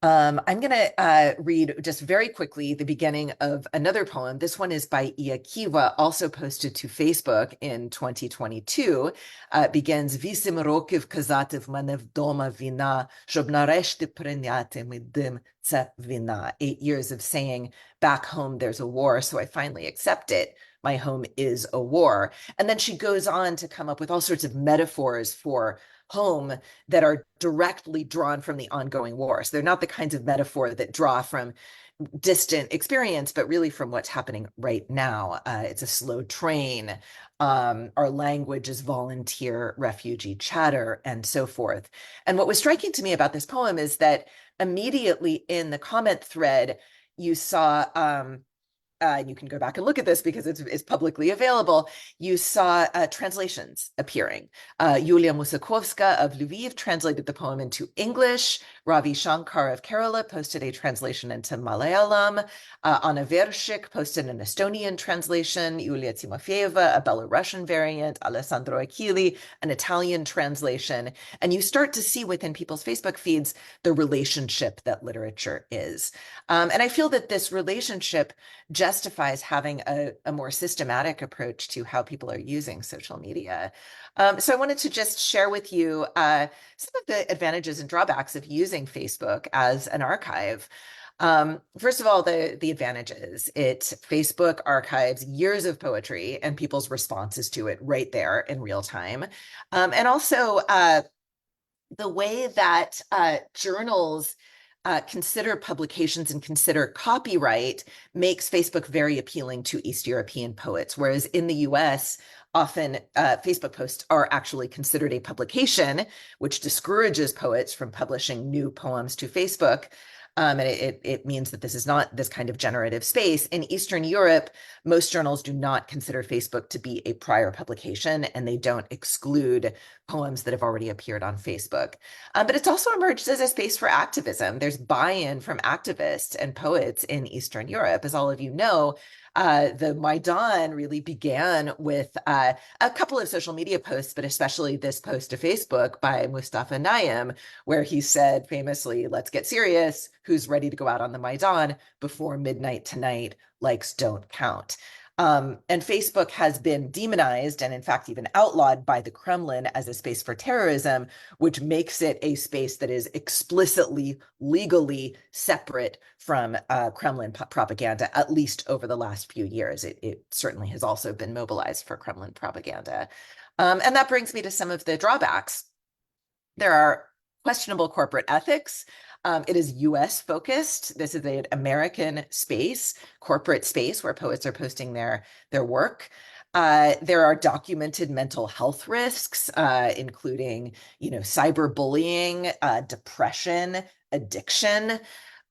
I'm going to read just very quickly the beginning of another poem. This one is by Iakiva, also posted to Facebook in 2022. It begins, 8 років казати в мене вдома війна, щоб нарешті прийняти ми дим, це війна. 8 years of saying, back home there's a war, so I finally accept it. My home is a war. And then she goes on to come up with all sorts of metaphors for home that are directly drawn from the ongoing war. So they're not the kinds of metaphor that draw from distant experience, but really from what's happening right now. It's a slow train. Our language is volunteer refugee chatter, and so forth. And what was striking to me about this poem is that immediately in the comment thread, you saw, you can go back and look at this because it's publicly available, you saw translations appearing. Yulia Musakovska of Lviv translated the poem into English. Ravi Shankar of Kerala posted a translation into Malayalam. Anna Vershik posted an Estonian translation. Yulia Timofeeva, a Belarusian variant. Alessandro Achilli, an Italian translation. And you start to see within people's Facebook feeds the relationship that literature is. And I feel that this relationship justifies having a more systematic approach to how people are using social media. So I wanted to just share with you some of the advantages and drawbacks of using Facebook as an archive. First of all, the advantages. Facebook archives years of poetry and people's responses to it right there in real time. And also the way that journals consider publications and consider copyright makes Facebook very appealing to East European poets, whereas in the US, often Facebook posts are actually considered a publication, which discourages poets from publishing new poems to Facebook. And it means that this is not this kind of generative space. In Eastern Europe, most journals do not consider Facebook to be a prior publication, and they don't exclude poems that have already appeared on Facebook. But it's also emerged as a space for activism. There's buy-in from activists and poets in Eastern Europe. As all of you know, the Maidan really began with a couple of social media posts, but especially this post to Facebook by Mustafa Naim, where he said famously, let's get serious, who's ready to go out on the Maidan before midnight tonight, likes don't count. And Facebook has been demonized and in fact even outlawed by the Kremlin as a space for terrorism, which makes it a space that is explicitly, legally separate from Kremlin propaganda, at least over the last few years. It certainly has also been mobilized for Kremlin propaganda. And that brings me to some of the drawbacks. There are questionable corporate ethics. It is US focused. This is an American space, corporate space where poets are posting their work. There are documented mental health risks, including, cyberbullying, depression, addiction.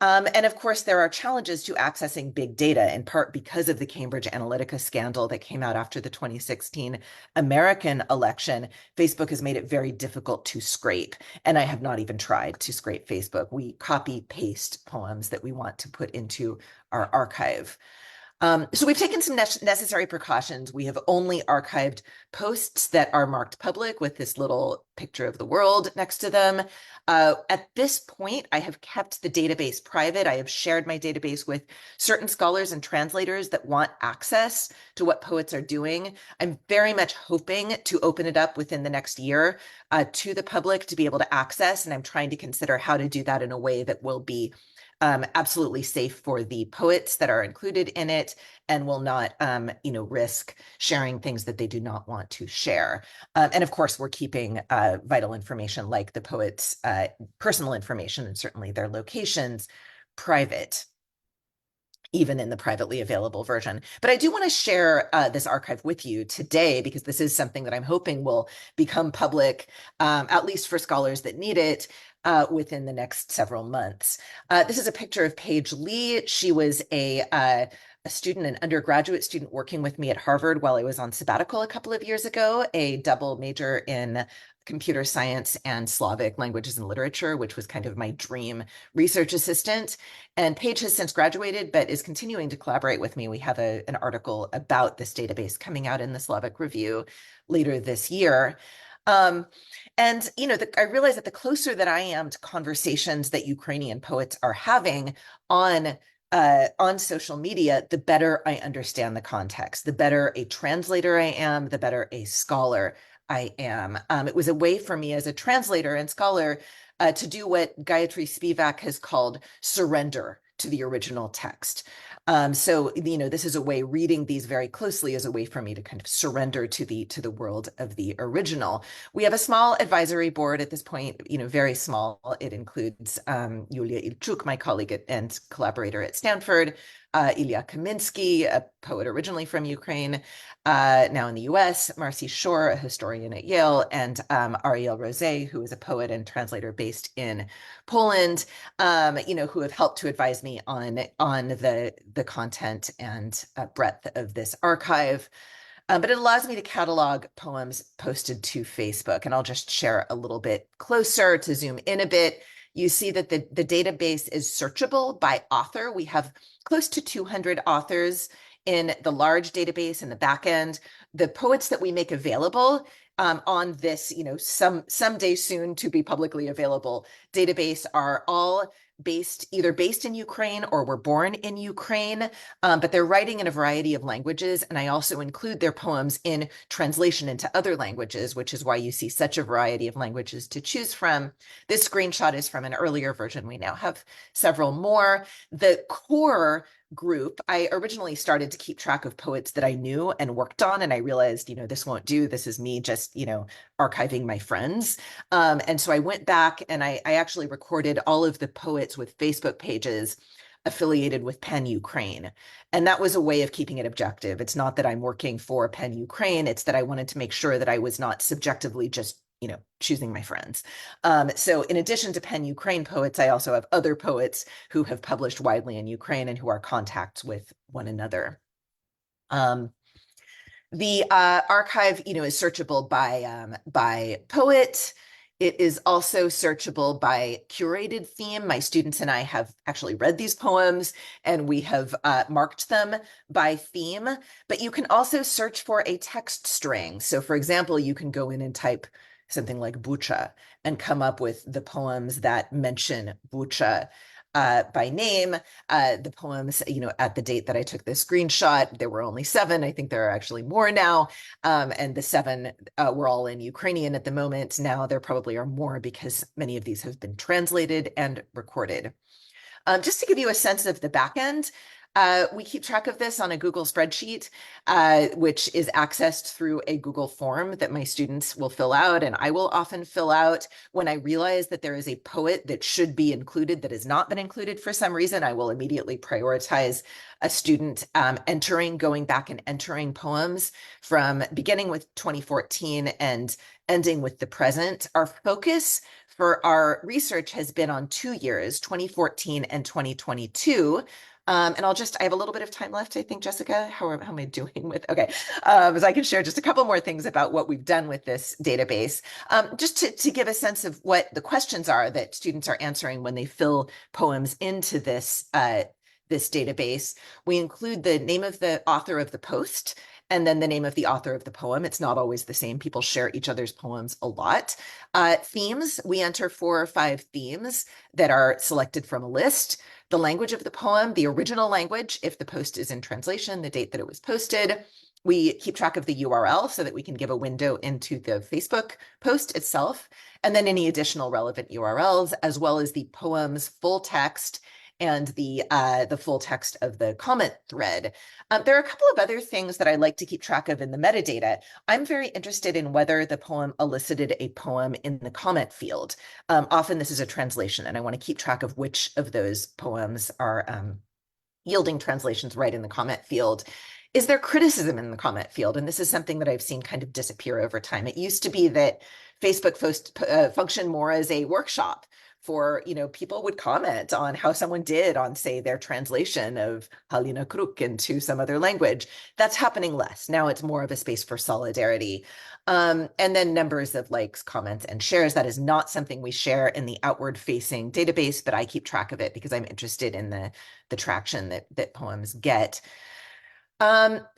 And of course, there are challenges to accessing big data, in part because of the Cambridge Analytica scandal that came out after the 2016 American election. Facebook has made it very difficult to scrape. And I have not even tried to scrape Facebook. We copy paste poems that we want to put into our archive. So we've taken some necessary precautions. We have only archived posts that are marked public with this little picture of the world next to them. At this point, I have kept the database private. I have shared my database with certain scholars and translators that want access to what poets are doing. I'm very much hoping to open it up within the next year to the public to be able to access, and I'm trying to consider how to do that in a way that will be absolutely safe for the poets that are included in it and will not, risk sharing things that they do not want to share. And of course, we're keeping vital information like the poets' personal information and certainly their locations private, even in the privately available version. But I do want to share this archive with you today because this is something that I'm hoping will become public, at least for scholars that need it, within the next several months. This is a picture of Paige Lee. She was a student, an undergraduate student working with me at Harvard while I was on sabbatical a couple of years ago, a double major in computer science and Slavic languages and literature, which was kind of my dream research assistant. And Paige has since graduated, but is continuing to collaborate with me. We have an article about this database coming out in the Slavic Review later this year. I realize that the closer that I am to conversations that Ukrainian poets are having on social media, the better I understand the context, the better a translator I am, the better a scholar I am. It was a way for me as a translator and scholar to do what Gayatri Spivak has called surrender to the original text. This is a way, reading these very closely is a way for me to kind of surrender to the world of the original. We have a small advisory board at this point, very small. It includes Yulia Ilchuk, my colleague and collaborator at Stanford, Ilya Kaminsky, a poet originally from Ukraine, now in the US, Marcy Shore, a historian at Yale, and Ariel Rosé, who is a poet and translator based in Poland, who have helped to advise me on the content and breadth of this archive. But it allows me to catalog poems posted to Facebook, and I'll just share a little bit closer to zoom in a bit. You see that the database is searchable by author. We have close to 200 authors in the large database in the back end. The poets that we make available on this, someday soon to be publicly available database are all either based in Ukraine or were born in Ukraine, but they're writing in a variety of languages. And I also include their poems in translation into other languages, which is why you see such a variety of languages to choose from. This screenshot is from an earlier version. We now have several more. The core group, I originally started to keep track of poets that I knew and worked on, and I realized, this won't do. This is me just, archiving my friends. And so I went back and I actually recorded all of the poets with Facebook pages affiliated with PEN Ukraine. And that was a way of keeping it objective. It's not that I'm working for PEN Ukraine, it's that I wanted to make sure that I was not subjectively just choosing my friends. So in addition to PEN Ukraine poets, I also have other poets who have published widely in Ukraine and who are contacts with one another. The archive, is searchable by poet. It is also searchable by curated theme. My students and I have actually read these poems and we have marked them by theme, but you can also search for a text string. So for example, you can go in and type something like Bucha and come up with the poems that mention Bucha by name. The poems, at the date that I took this screenshot, there were only 7. I think there are actually more now. And the 7 were all in Ukrainian at the moment. Now there probably are more because many of these have been translated and recorded. Just to give you a sense of the back end, we keep track of this on a Google spreadsheet, which is accessed through a Google form that my students will fill out, and I will often fill out. When I realize that there is a poet that should be included that has not been included for some reason, I will immediately prioritize a student going back and entering poems from beginning with 2014 and ending with the present. Our focus for our research has been on 2 years, 2014 and 2022. And I have a little bit of time left, I think, Jessica. How am I doing with? Okay, so I can share just a couple more things about what we've done with this database, just to give a sense of what the questions are that students are answering when they fill poems into this this database, we include the name of the author of the post and then the name of the author of the poem. It's not always the same. People share each other's poems a lot. Themes, we enter 4 or 5 themes that are selected from a list. The language of the poem, the original language, if the post is in translation, the date that it was posted. We keep track of the URL so that we can give a window into the Facebook post itself, and then any additional relevant URLs, as well as the poem's full text and the full text of the comment thread. There are a couple of other things that I like to keep track of in the metadata. I'm very interested in whether the poem elicited a poem in the comment field. Often this is a translation, and I want to keep track of which of those poems are yielding translations right in the comment field. Is there criticism in the comment field? And this is something that I've seen kind of disappear over time. It used to be that Facebook functioned more as a workshop for, people would comment on how someone did on, say, their translation of Halina Kruk into some other language. That's happening less. Now it's more of a space for solidarity. And then numbers of likes, comments, and shares. That is not something we share in the outward-facing database, but I keep track of it because I'm interested in the traction that poems get.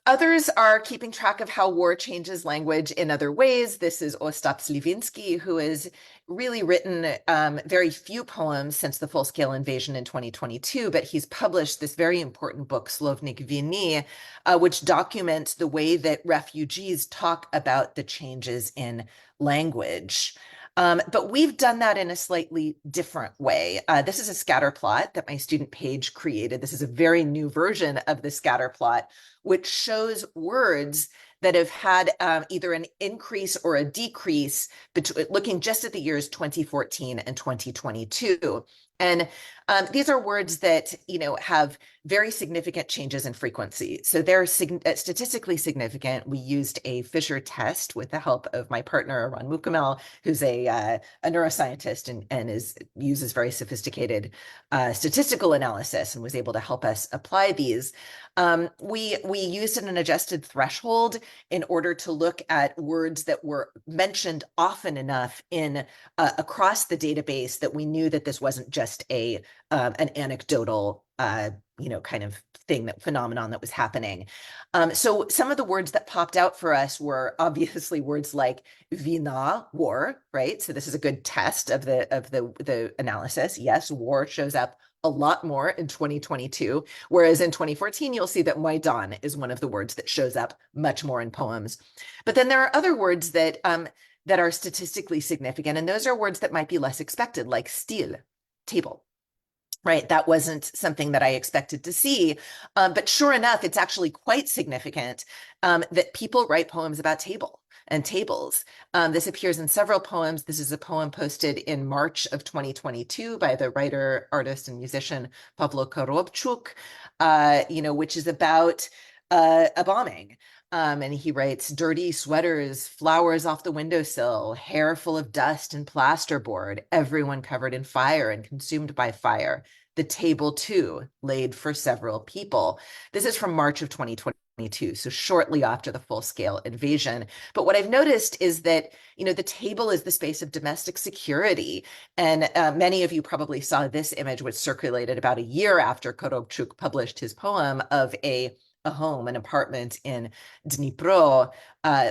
Others are keeping track of how war changes language in other ways. This is Ostap Slivinsky, who has really written very few poems since the full-scale invasion in 2022, but he's published this very important book, Slovnik Vini, which documents the way that refugees talk about the changes in language. But we've done that in a slightly different way. This is a scatter plot that my student Paige created. This is a very new version of the scatter plot, which shows words that have had either an increase or a decrease, looking just at the years 2014 and 2022. And these are words that, have very significant changes in frequency. So they're statistically significant. We used a Fisher test with the help of my partner, Ron Mukamel, who's a neuroscientist and uses very sophisticated statistical analysis and was able to help us apply these. We used an adjusted threshold in order to look at words that were mentioned often enough in across the database that we knew that this wasn't just an anecdotal kind of phenomenon that was happening. So some of the words that popped out for us were obviously words like vina, war, right? So this is a good test of the analysis. Yes, war shows up a lot more in 2022, whereas in 2014, you'll see that Maidan is one of the words that shows up much more in poems. But then there are other words that are statistically significant, and those are words that might be less expected, like stil, table. Right, that wasn't something that I expected to see, but sure enough, it's actually quite significant that people write poems about table and tables. This appears in several poems. This is a poem posted in March of 2022 by the writer, artist, and musician Pavlo Korobchuk, which is about a bombing. And he writes, dirty sweaters, flowers off the windowsill, hair full of dust and plasterboard, everyone covered in fire and consumed by fire. The table too, laid for several people. This is from March of 2022, so shortly after the full-scale invasion. But what I've noticed is that, the table is the space of domestic security. And many of you probably saw this image, which circulated about a year after Korobchuk published his poem of a home, an apartment in Dnipro,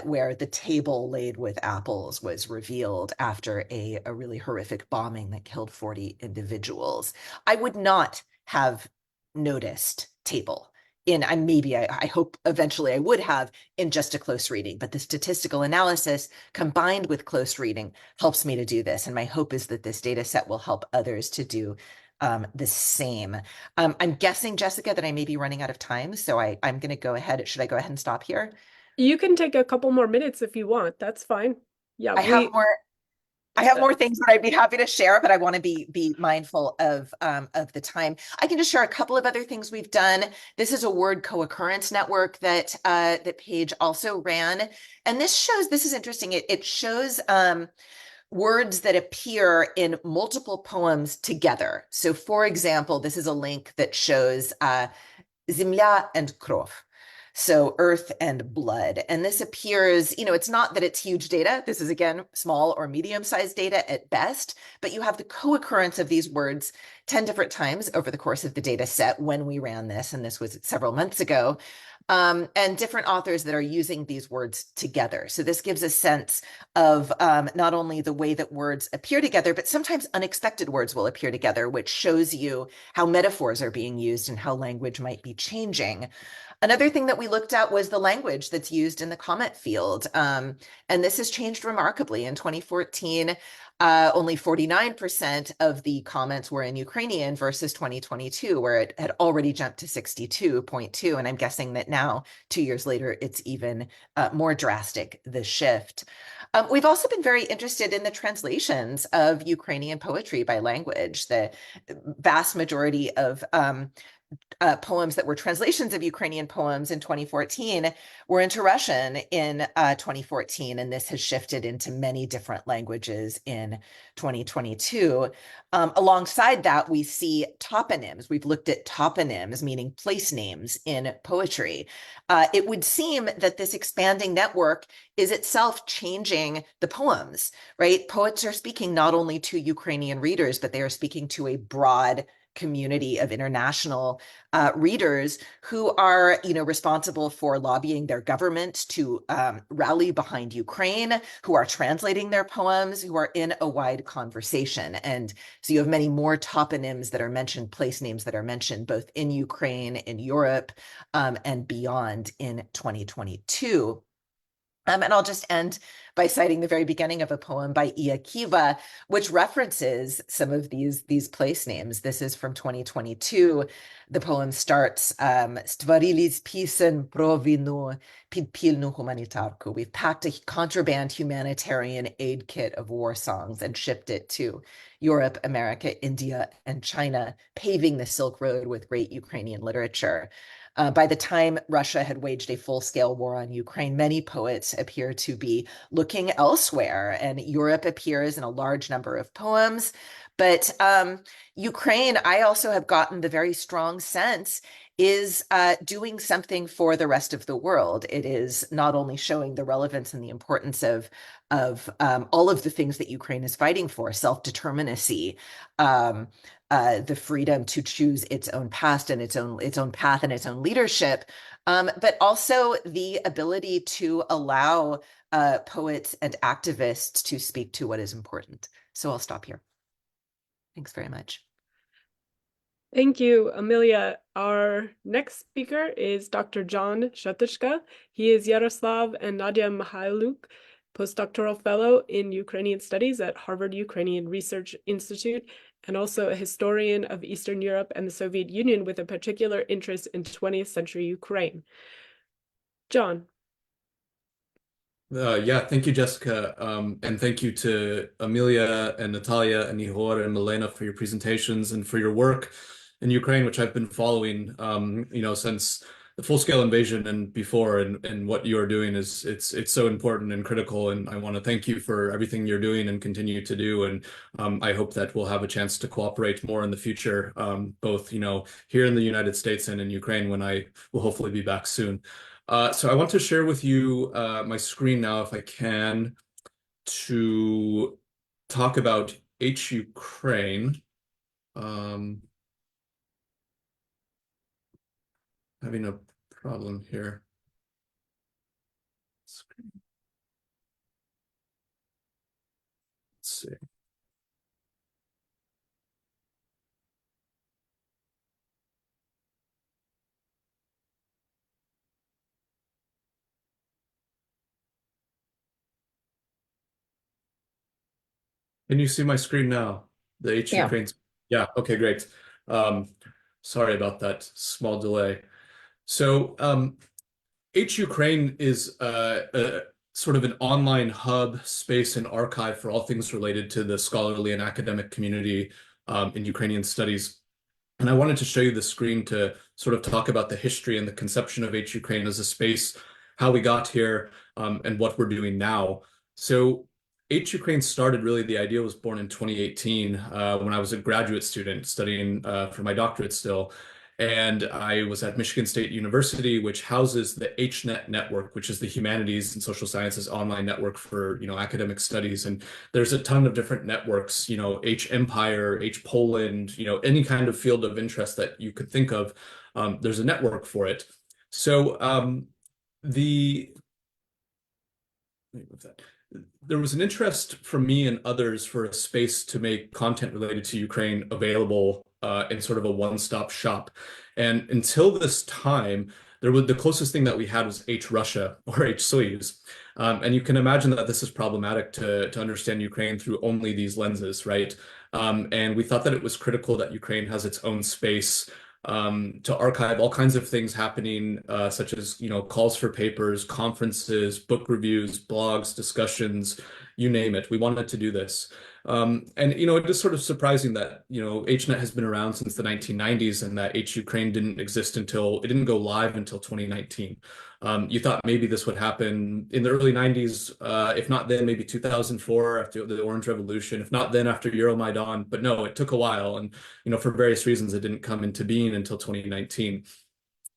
where the table laid with apples was revealed after a really horrific bombing that killed 40 individuals. I would not have noticed table I hope eventually I would have in just a close reading, but the statistical analysis combined with close reading helps me to do this. And my hope is that this data set will help others to do the same. I'm guessing, Jessica, that I may be running out of time, so I'm going to go ahead. Should I go ahead and stop here? You can take a couple more minutes if you want. That's fine. Yeah, I have more things that I'd be happy to share, but I want to be mindful of the time. I can just share a couple of other things we've done. This is a word co-occurrence network that Paige also ran, and this is interesting. It shows words that appear in multiple poems together. So for example, this is a link that shows Zemlya and Krov. So earth and blood. And this appears, it's not that it's huge data. This is, again, small or medium-sized data at best, but you have the co-occurrence of these words 10 different times over the course of the data set when we ran this, and this was several months ago, and different authors that are using these words together. So this gives a sense of not only the way that words appear together, but sometimes unexpected words will appear together, which shows you how metaphors are being used and how language might be changing. Another thing that we looked at was the language that's used in the comment field. And this has changed remarkably. In 2014, only 49% of the comments were in Ukrainian versus 2022, where it had already jumped to 62.2. And I'm guessing that now, 2 years later, it's even more drastic, the shift. We've also been very interested in the translations of Ukrainian poetry by language. The vast majority of poems that were translations of Ukrainian poems in 2014 were into Russian in 2014, and this has shifted into many different languages in 2022. Alongside that, we see toponyms. We've looked at toponyms, meaning place names in poetry. It would seem that this expanding network is itself changing the poems, right? Poets are speaking not only to Ukrainian readers, but they are speaking to a broad community of international readers who are, responsible for lobbying their government to rally behind Ukraine, who are translating their poems, who are in a wide conversation. And so you have many more toponyms that are mentioned, place names that are mentioned both in Ukraine, in Europe, and beyond in 2022. And I'll just end by citing the very beginning of a poem by Iya Kiva, which references some of these place names. This is from 2022. The poem starts, Stvarili spisen provinu підпільну гуманітарку. We've packed a contraband humanitarian aid kit of war songs and shipped it to Europe, America, India, and China, paving the Silk Road with great Ukrainian literature. By the time Russia had waged a full-scale war on Ukraine, many poets appear to be looking elsewhere, and Europe appears in a large number of poems. But Ukraine, I also have gotten the very strong sense, is doing something for the rest of the world. It is not only showing the relevance and the importance of all of the things that Ukraine is fighting for, self-determinacy, the freedom to choose its own past and its own path and its own leadership, but also the ability to allow poets and activists to speak to what is important. So I'll stop here. Thanks very much. Thank you, Amelia. Our next speaker is Dr. John Shatushka. He is Yaroslav and Nadia Mihailuk postdoctoral fellow in Ukrainian studies at Harvard Ukrainian Research Institute, and also a historian of Eastern Europe and the Soviet Union with a particular interest in 20th century Ukraine. John. Yeah, thank you, Jessica. And thank you to Amelia and Natalia and Ihor and Milena for your presentations and for your work in Ukraine, which I've been following, since the full-scale invasion and before, and what you are doing it's so important and critical. And I want to thank you for everything you're doing and continue to do. And I hope that we'll have a chance to cooperate more in the future, both, here in the United States and in Ukraine when I will hopefully be back soon. So I want to share with you my screen now, if I can, to talk about Ukraine. Having a problem here. Let's see. Can you see my screen now? The Ukraine. Yeah, okay, great. Sorry about that small delay. So Ukraine is a sort of an online hub, space, and archive for all things related to the scholarly and academic community in Ukrainian studies. And I wanted to show you the screen to sort of talk about the history and the conception of Ukraine as a space, how we got here, and what we're doing now. So Ukraine started, really, the idea was born in 2018 when I was a graduate student studying for my doctorate still. And I was at Michigan State University, which houses the HNet network, which is the Humanities and Social Sciences online network for, academic studies. And there's a ton of different networks, H Empire, H Poland, any kind of field of interest that you could think of. There's a network for it. So there was an interest from me and others for a space to make content related to Ukraine available in sort of a one-stop shop. And until this time, the closest thing that we had was H Russia or H Soyuz. And you can imagine that this is problematic to understand Ukraine through only these lenses, right? And we thought that it was critical that Ukraine has its own space to archive all kinds of things happening, such as, calls for papers, conferences, book reviews, blogs, discussions, you name it. We wanted to do this. And, it is sort of surprising that, HNet has been around since the 1990s and that H Ukraine didn't go live until 2019. You thought maybe this would happen in the early 90s, if not then, maybe 2004 after the Orange Revolution, if not then after Euromaidan. But no, it took a while. And, for various reasons, it didn't come into being until 2019.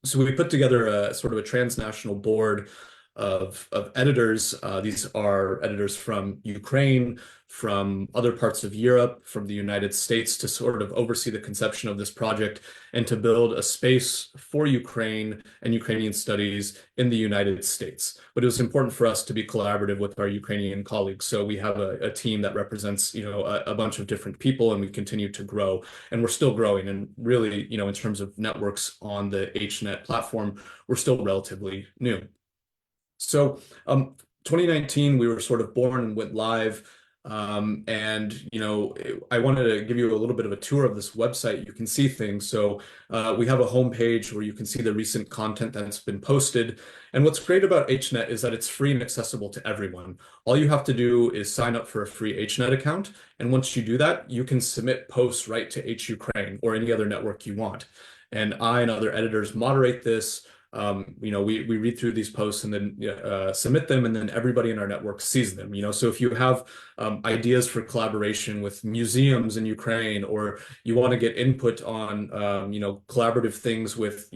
So we put together a sort of a transnational board of editors. These are editors from Ukraine, from other parts of Europe, from the United States, to sort of oversee the conception of this project and to build a space for Ukraine and Ukrainian studies in the United States. But it was important for us to be collaborative with our Ukrainian colleagues. So we have a team that represents, a bunch of different people, and we continue to grow, and we're still growing. And really, in terms of networks on the HNet platform, we're still relatively new. So 2019, we were sort of born and went live. And, I wanted to give you a little bit of a tour of this website. You can see things. So we have a homepage where you can see the recent content that's been posted. And what's great about HNet is that it's free and accessible to everyone. All you have to do is sign up for a free HNet account. And once you do that, you can submit posts right to H Ukraine or any other network you want. And I and other editors moderate this. We read through these posts and then submit them, and then everybody in our network sees them. So if you have ideas for collaboration with museums in Ukraine, or you want to get input on collaborative things with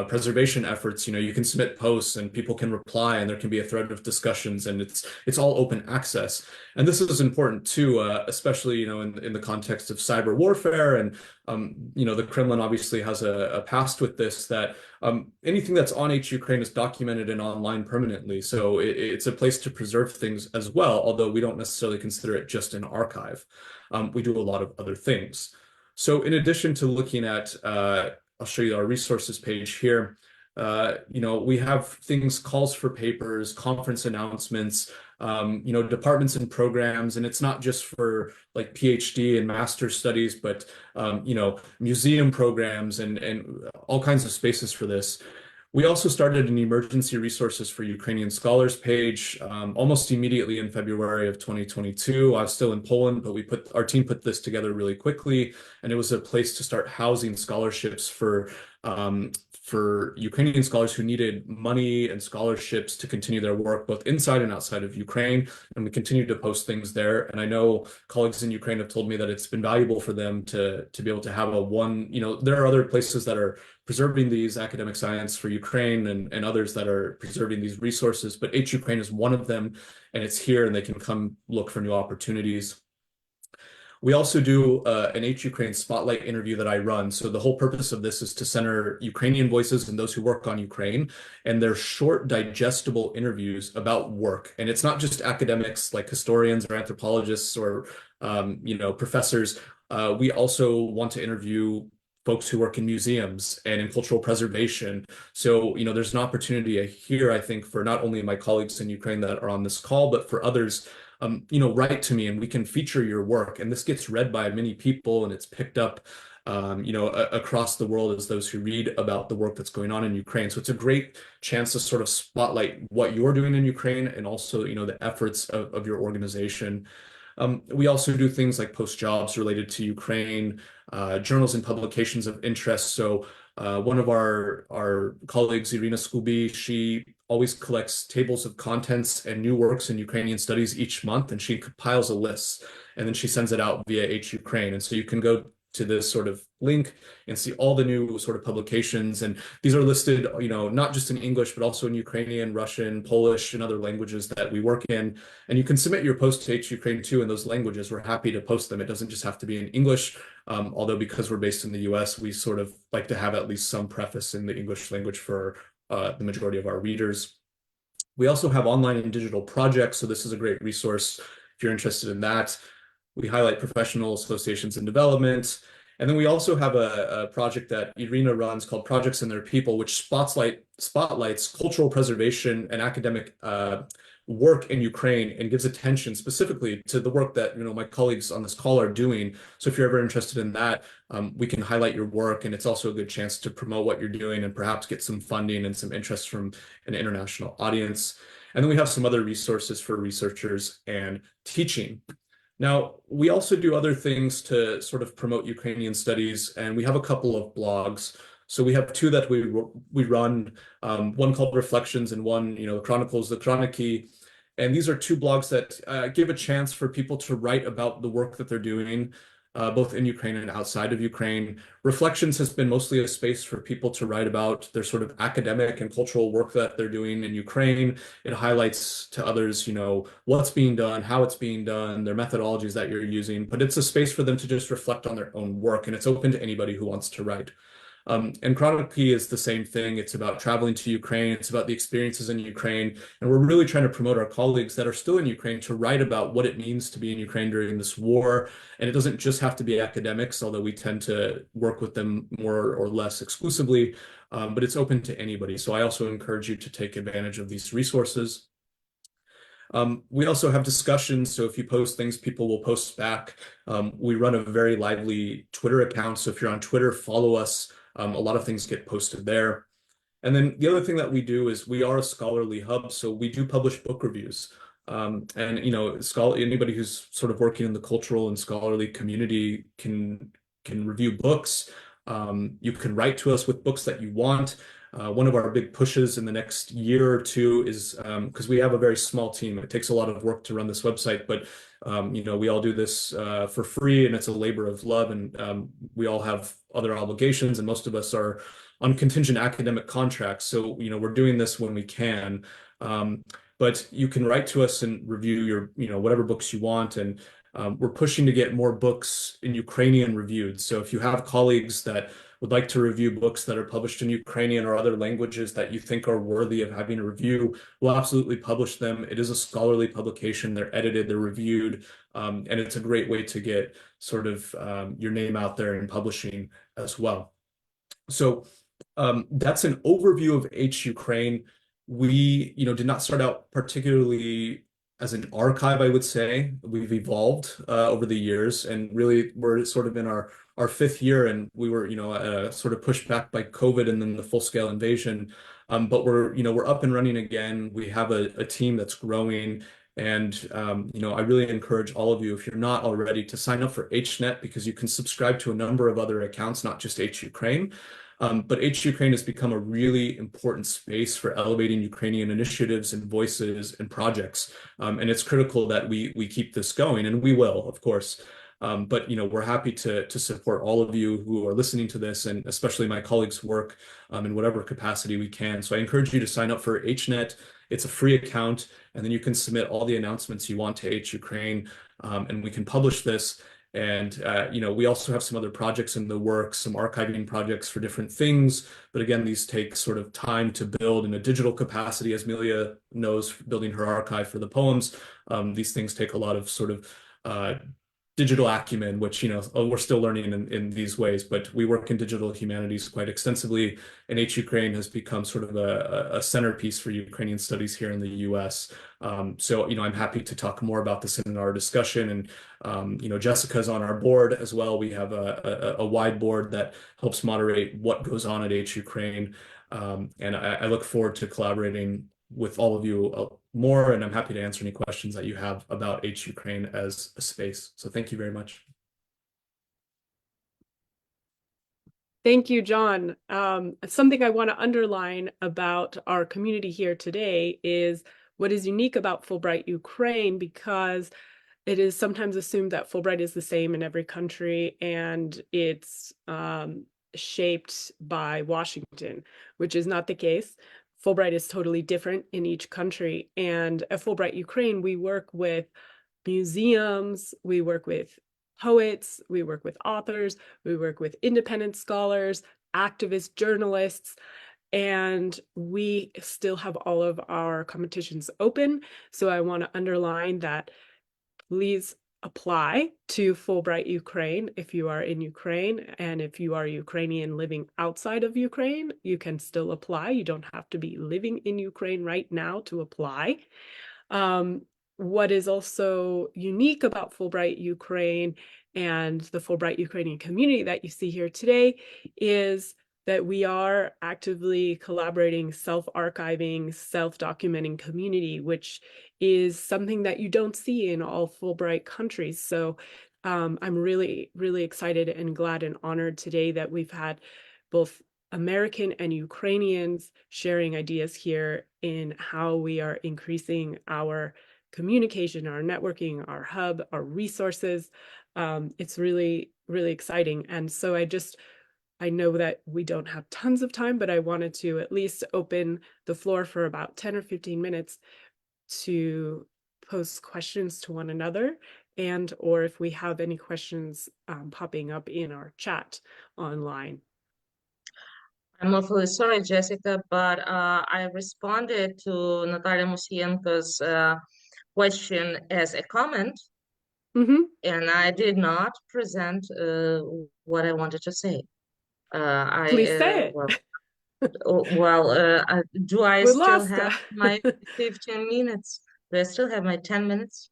preservation efforts, you can submit posts and people can reply, and there can be a thread of discussions, and it's all open access. And this is important too, especially in the context of cyber warfare, and the Kremlin obviously has a past with this, that anything that's on H Ukraine is documented and online permanently. So it's a place to preserve things as well, although we don't necessarily consider it just an archive. We do a lot of other things. So in addition to looking at, I'll show you our resources page here. We have things, calls for papers, conference announcements, departments and programs. And it's not just for like PhD and master's studies, but, museum programs and all kinds of spaces for this. We also started an emergency resources for Ukrainian scholars page almost immediately in February of 2022. I was still in Poland, but our team put this together really quickly, and it was a place to start housing scholarships for Ukrainian scholars who needed money and scholarships to continue their work both inside and outside of Ukraine. And we continue to post things there. And I know colleagues in Ukraine have told me that it's been valuable for them to be able to have there are other places that are preserving these academic science for Ukraine and others that are preserving these resources, but H Ukraine is one of them, and it's here, and they can come look for new opportunities. We also do an H Ukraine Spotlight interview that I run. So the whole purpose of this is to center Ukrainian voices and those who work on Ukraine, and they're short, digestible interviews about work. And it's not just academics like historians or anthropologists or professors. We also want to interview folks who work in museums and in cultural preservation. So, there's an opportunity here, I think, for not only my colleagues in Ukraine that are on this call, but for others, write to me and we can feature your work. And this gets read by many people, and it's picked up, across the world as those who read about the work that's going on in Ukraine. So it's a great chance to sort of spotlight what you're doing in Ukraine, and also, the efforts of your organization. We also do things like post jobs related to Ukraine, journals and publications of interest. So one of our colleagues, Irina Skubi, she always collects tables of contents and new works in Ukrainian studies each month, and she compiles a list, and then she sends it out via H Ukraine. And so you can go to this sort of link and see all the new sort of publications. And these are listed, you know, not just in English, but also in Ukrainian, Russian, Polish, and other languages that we work in. And you can submit your posts to H Ukraine too in those languages. We're happy to post them. It doesn't just have to be in English, although because we're based in the US, we sort of like to have at least some preface in the English language for the majority of our readers. We also have online and digital projects, so this is a great resource if you're interested in that. We highlight professional associations in development. And then we also have a project that Irina runs called Projects and Their People, which spotlights cultural preservation and academic work in Ukraine and gives attention specifically to the work that, you know, my colleagues on this call are doing. So if you're ever interested in that, we can highlight your work, and it's also a good chance to promote what you're doing and perhaps get some funding and some interest from an international audience. And then we have some other resources for researchers and teaching. Now, we also do other things to sort of promote Ukrainian studies, and we have a couple of blogs. So we have two that we run, one called Reflections and one, you know, Chronicles the Chroniki. And these are two blogs that give a chance for people to write about the work that they're doing, both in Ukraine and outside of Ukraine. Reflections has been mostly a space for people to write about their sort of academic and cultural work that they're doing in Ukraine. It highlights to others, you know, what's being done, how it's being done, their methodologies that you're using, but it's a space for them to just reflect on their own work, and it's open to anybody who wants to write. And Chroniki is the same thing. It's about traveling to Ukraine. It's about the experiences in Ukraine. And we're really trying to promote our colleagues that are still in Ukraine to write about what it means to be in Ukraine during this war. And it doesn't just have to be academics, although we tend to work with them more or less exclusively, but it's open to anybody. So I also encourage you to take advantage of these resources. We also have discussions, so if you post things, people will post back. We run a very lively Twitter account, so if you're on Twitter, follow us. A lot of things get posted there. And then the other thing that we do is we are a scholarly hub, so we do publish book reviews. And, you know, anybody who's sort of working in the cultural and scholarly community can review books. You can write to us with books that you want. One of our big pushes in the next year or two is because we have a very small team. It takes a lot of work to run this website, but you know, we all do this for free, and it's a labor of love, and we all have other obligations, and most of us are on contingent academic contracts. So, you know, we're doing this when we can. But you can write to us and review your, you know, whatever books you want, and we're pushing to get more books in Ukrainian reviewed. So if you have colleagues that would like to review books that are published in Ukrainian or other languages that you think are worthy of having a review, we'll absolutely publish them. It is a scholarly publication. They're edited, they're reviewed, and it's a great way to get sort of your name out there in publishing as well. So that's an overview of H Ukraine. We, you know, did not start out particularly as an archive, I would say. We've evolved over the years, and really we're sort of in our fifth year, and we were, you know, sort of pushed back by COVID and then the full-scale invasion. But we're up and running again. We have a team that's growing, and you know, I really encourage all of you, if you're not already, to sign up for HNet, because you can subscribe to a number of other accounts, not just H Ukraine. But H Ukraine has become a really important space for elevating Ukrainian initiatives and voices and projects. And it's critical that we keep this going, and we will, of course. But, you know, we're happy to support all of you who are listening to this, and especially my colleagues' work in whatever capacity we can. So I encourage you to sign up for HNet. It's a free account, and then you can submit all the announcements you want to H Ukraine, and we can publish this. And, you know, we also have some other projects in the works, some archiving projects for different things. But again, these take sort of time to build in a digital capacity, as Milia knows, building her archive for the poems. These things take a lot of sort of digital acumen, which, you know, we're still learning in these ways, but we work in digital humanities quite extensively, and H Ukraine has become sort of a centerpiece for Ukrainian studies here in the US. So, you know, I'm happy to talk more about this in our discussion, and, you know, Jessica's on our board as well. We have a wide board that helps moderate what goes on at H Ukraine, and I look forward to collaborating with all of you more, and I'm happy to answer any questions that you have about H Ukraine as a space. So thank you very much. Thank you, John. Something I want to underline about our community here today is what is unique about Fulbright Ukraine, because it is sometimes assumed that Fulbright is the same in every country, and it's shaped by Washington, which is not the case. Fulbright is totally different in each country. And at Fulbright Ukraine, we work with museums, we work with poets, we work with authors, we work with independent scholars, activists, journalists, and we still have all of our competitions open. So I want to underline that please apply to Fulbright Ukraine if you are in Ukraine, and if you are Ukrainian living outside of Ukraine, you can still apply. You don't have to be living in Ukraine right now to apply. What is also unique about Fulbright Ukraine and the Fulbright Ukrainian community that you see here today is that we are actively collaborating, self-archiving, self-documenting community, which is something that you don't see in all Fulbright countries. So I'm really, really excited and glad and honored today that we've had both American and Ukrainians sharing ideas here in how we are increasing our communication, our networking, our hub, our resources. It's really, really exciting. And so I know that we don't have tons of time, but I wanted to at least open the floor for about 10 or 15 minutes to pose questions to one another, and or if we have any questions popping up in our chat online. I'm awfully sorry, Jessica, but I responded to Natalia Musienko's question as a comment, and I did not present what I wanted to say. Please say it. Do I With still Laska. have my 15 minutes? Do I still have my 10 minutes?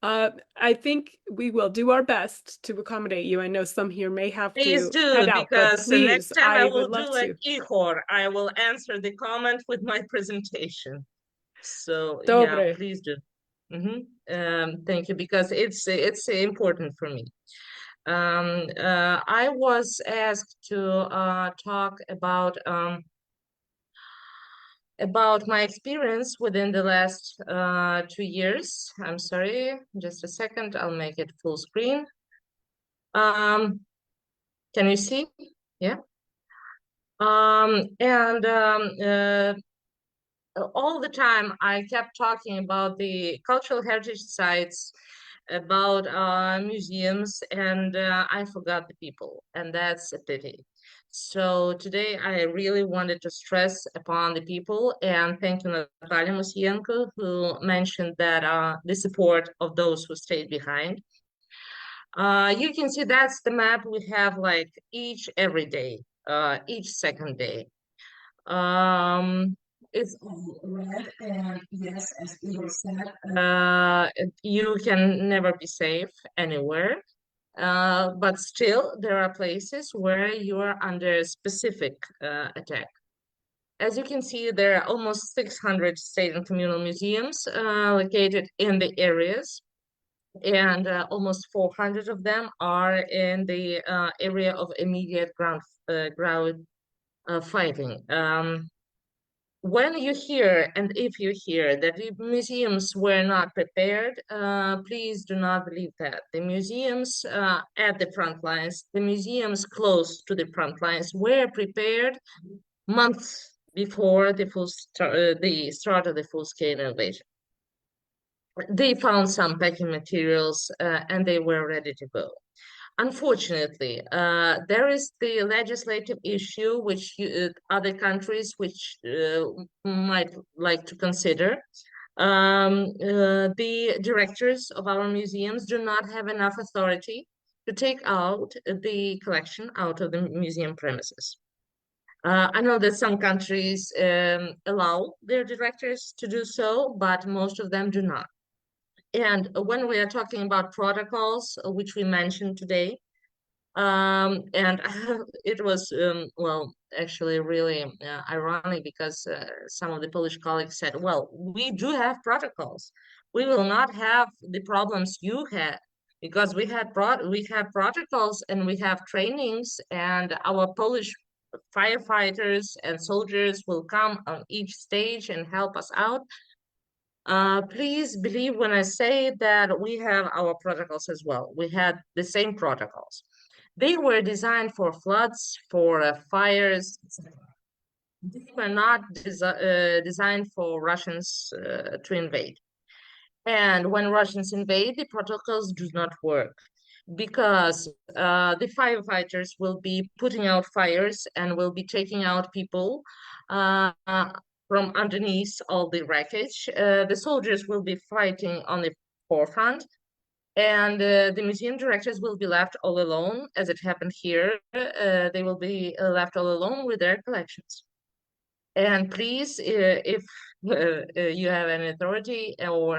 I think we will do our best to accommodate you. I know some here may have Please to do, head out, but because the next please, time I I will would love do like to. Ihor. I will answer the comment with my presentation. So yeah, Dobre. please do. Thank you, because it's important for me. I was asked to talk about my experience within the last 2 years. I'm sorry, just a second. I'll make it full screen. Can you see? Yeah. All the time I kept talking about the cultural heritage sites, about museums, and I forgot the people, and that's a pity. So today I really wanted to stress upon the people, and thank you, Natalia Musienko, who mentioned that the support of those who stayed behind. You can see that's the map we have, like every day, each second day. It's red, and yes, as Igor said, you can never be safe anywhere. But still, there are places where you are under specific attack. As you can see, there are almost 600 state and communal museums located in the areas, and almost 400 of them are in the area of immediate ground fighting. When you hear, and if you hear, that the museums were not prepared, please do not believe that. The museums at the front lines, the museums close to the front lines, were prepared months before the start of the full-scale invasion. They found some packing materials and they were ready to go. Unfortunately, there is the legislative issue which other countries which might like to consider. The directors of our museums do not have enough authority to take out the collection out of the museum premises. I know that some countries allow their directors to do so, but most of them do not. And when we are talking about protocols, which we mentioned today, and it was, well, actually really ironic, because some of the Polish colleagues said, well, we do have protocols. We will not have the problems you had, because we have protocols and we have trainings, and our Polish firefighters and soldiers will come on each stage and help us out. Please believe when I say that we have our protocols as well. We had the same protocols. They were designed for floods, for fires. They were not designed for Russians to invade. And when Russians invade, the protocols do not work because the firefighters will be putting out fires and will be taking out people from underneath all the wreckage. The soldiers will be fighting on the forefront, and the museum directors will be left all alone, as it happened here. They will be left all alone with their collections. And please, if you have any authority or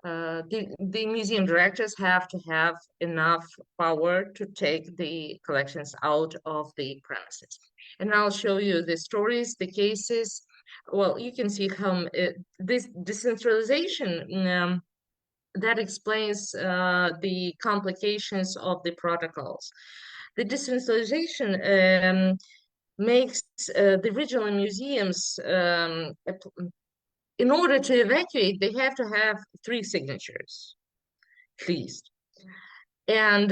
the museum directors have to have enough power to take the collections out of the premises. And I'll show you the stories, the cases. Well, you can see how this decentralization that explains the complications of the protocols. The decentralization makes the regional museums, in order to evacuate, they have to have 3 signatures, at least. And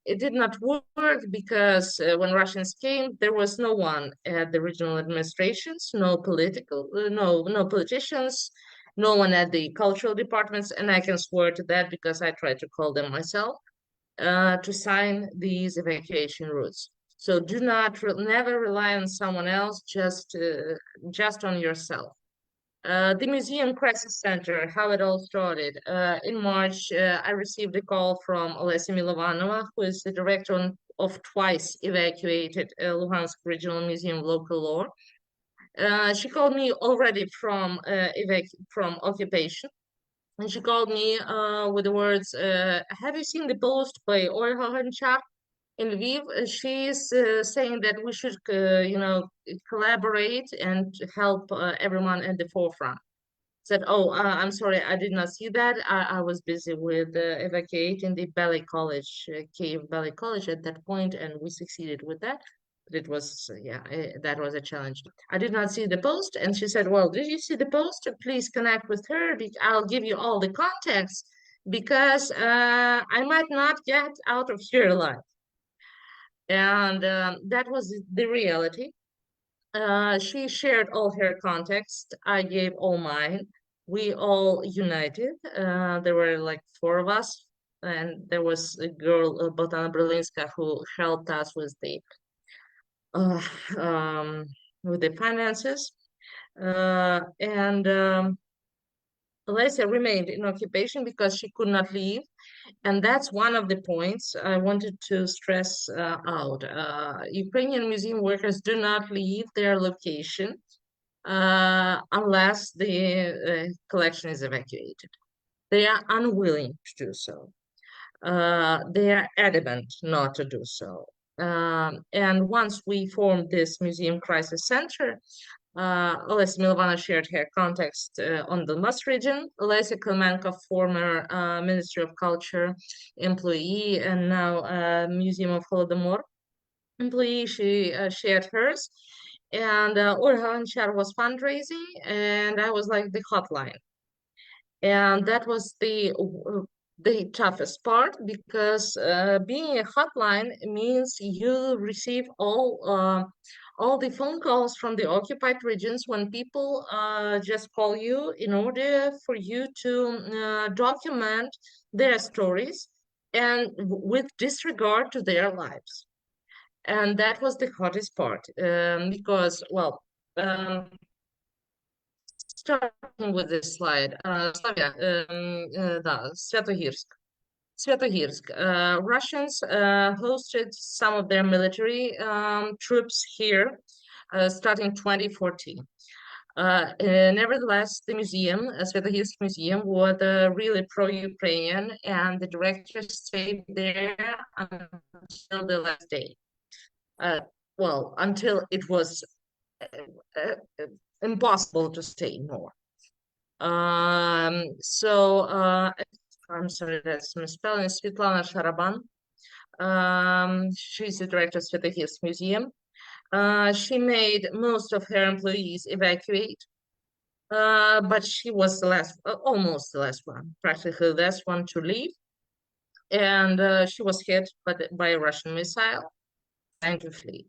it did not work because when Russians came, there was no one at the regional administrations, no politicians, no one at the cultural departments, and I can swear to that because I tried to call them myself to sign these evacuation routes. So do not never rely on someone else, just on yourself. The Museum Crisis Center, how it all started. In March, I received a call from Olesya Milovanova, who is the director of twice evacuated Luhansk Regional Museum local law. She called me already from occupation. And she called me with the words, have you seen the post by Olga Hanchak in Lviv? She's saying that we should, collaborate and help everyone at the forefront. Said, oh, I'm sorry, I did not see that. I was busy with evacuating the ballet college, Kiev Ballet College at that point, and we succeeded with that. But it was, that was a challenge. I did not see the post, and she said, well, did you see the post? Please connect with her. I'll give you all the contacts because I might not get out of here alive. And that was the reality. She shared all her contacts. I gave all mine. We all united. There were like 4 of us, and there was a girl, Botana Berlinska, who helped us with the finances. Olesya remained in occupation because she could not leave. And that's one of the points I wanted to stress out. Ukrainian museum workers do not leave their location unless the collection is evacuated. They are unwilling to do so. They are adamant not to do so. And once we formed this Museum Crisis Center, Olesya Milovanova shared her contacts on the Donbas region. Olesya Klemenko, former Ministry of Culture employee and now Museum of Holodomor employee, she shared hers. And Olga Hanchar was fundraising, and I was like the hotline. And that was the toughest part because being a hotline means you receive all the phone calls from the occupied regions when people just call you in order for you to document their stories and with disregard to their lives. And that was the hardest part because, well, starting with this slide, Svetohirsk. Russians hosted some of their military troops here starting 2014. Nevertheless, the museum, Svetohirsk Museum, was really pro-Ukrainian, and the director stayed there until the last day. Well, until it was impossible to stay more. I'm sorry, that's misspelling. Svetlana Sharaban. She's the director of Svetohirsk Museum. She made most of her employees evacuate. but she was the last, almost the last one, practically the last one to leave. And she was hit by a Russian missile, trying to flee.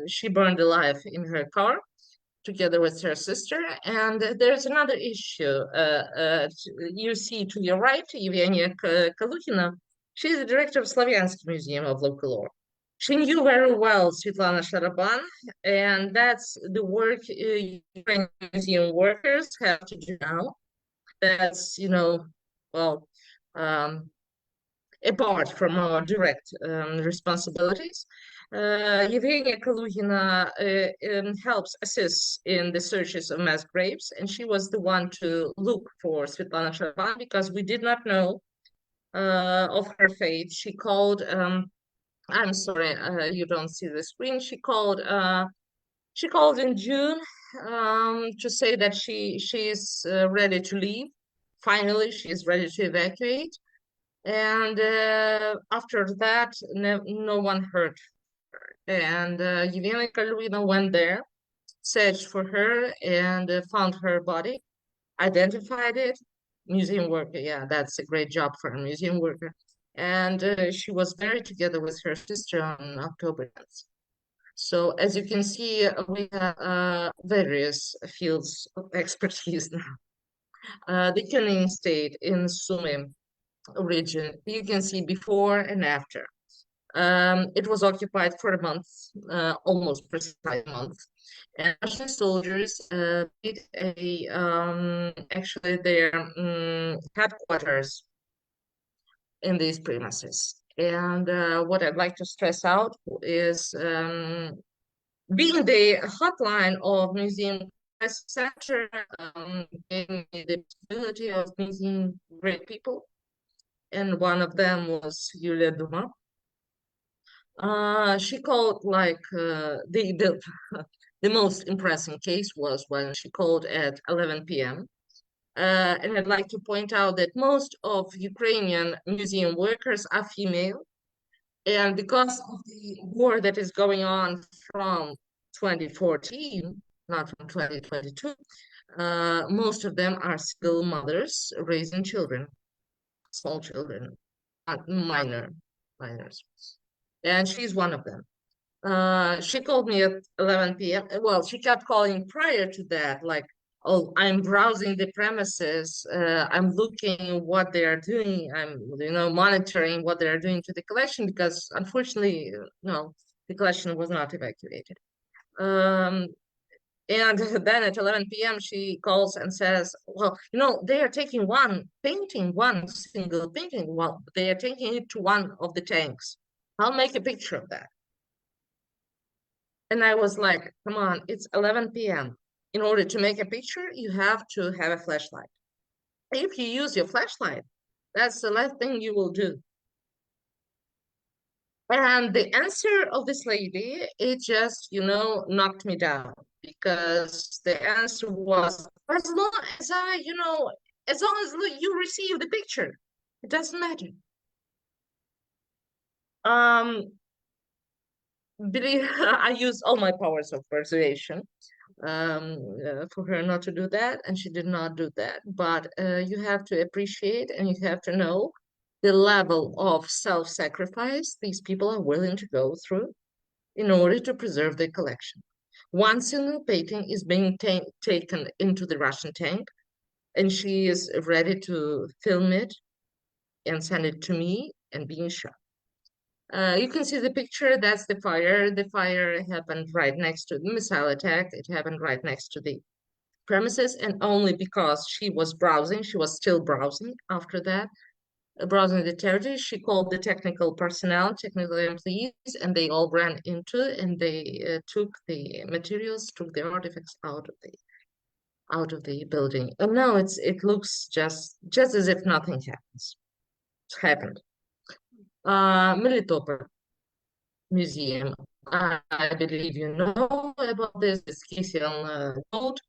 She burned alive in her car together with her sister. And there's another issue. You see to your right, Evgenia Kalukhina. She's the director of Slavyansky Museum of Local Art. She knew very well Svetlana Sharaban, and that's the work Ukrainian museum workers have to do now. That's, well, apart from our direct responsibilities. Evgenia Kalukhina helps assist in the searches of mass graves, and she was the one to look for Svetlana Sharaban because we did not know of her fate. She called, I'm sorry, you don't see the screen. She called in June to say that she's ready to leave. Finally, she is ready to evacuate. And after that, no one heard her. And Evgenia Kalukhina went there, searched for her, and found her body, identified it. Museum worker, yeah, that's a great job for a museum worker. And she was buried together with her sister on October 10th. So as you can see, we have various fields of expertise now. The Konin state in Sumy region, you can see before and after. It was occupied for a month, almost precisely a month. And Russian soldiers did actually their headquarters in these premises. And what I'd like to stress out is being the hotline of Museum Center, gave me the possibility of meeting great people. And one of them was Yulia Duma. She called the most impressive case was when she called at 11 p.m. And I'd like to point out that most of Ukrainian museum workers are female. And because of the war that is going on from 2014, not from 2022, most of them are still mothers raising children, small children, minors. And she's one of them. She called me at 11 p.m. Well, she kept calling prior to that, like, oh, I'm browsing the premises. I'm looking what they're doing. I'm, monitoring what they're doing to the collection because, unfortunately, no, the collection was not evacuated. And then at 11 p.m. she calls and says, well, they are taking one single painting. Well, they are taking it to one of the tanks. I'll make a picture of that. And I was like, come on, it's 11 p.m. In order to make a picture, you have to have a flashlight. If you use your flashlight, that's the last thing you will do. And the answer of this lady, it just, knocked me down because the answer was, as long as as long as you receive the picture, it doesn't matter. I used all my powers of persuasion for her not to do that, and she did not do that. But you have to appreciate and you have to know the level of self-sacrifice these people are willing to go through in order to preserve their collection. One single painting is being taken into the Russian tank, and she is ready to film it and send it to me and being shot. You can see the picture, that's the fire. The fire happened right next to the missile attack. It happened right next to the premises, and only because she was browsing, she was still browsing after that, browsing the territory, she called the technical personnel, technical employees, and they all ran into it, and they took the materials, took the artifacts out of the building. And now it looks just as if nothing happened. Melitopol Museum. I believe you know about this. It's Scythian gold.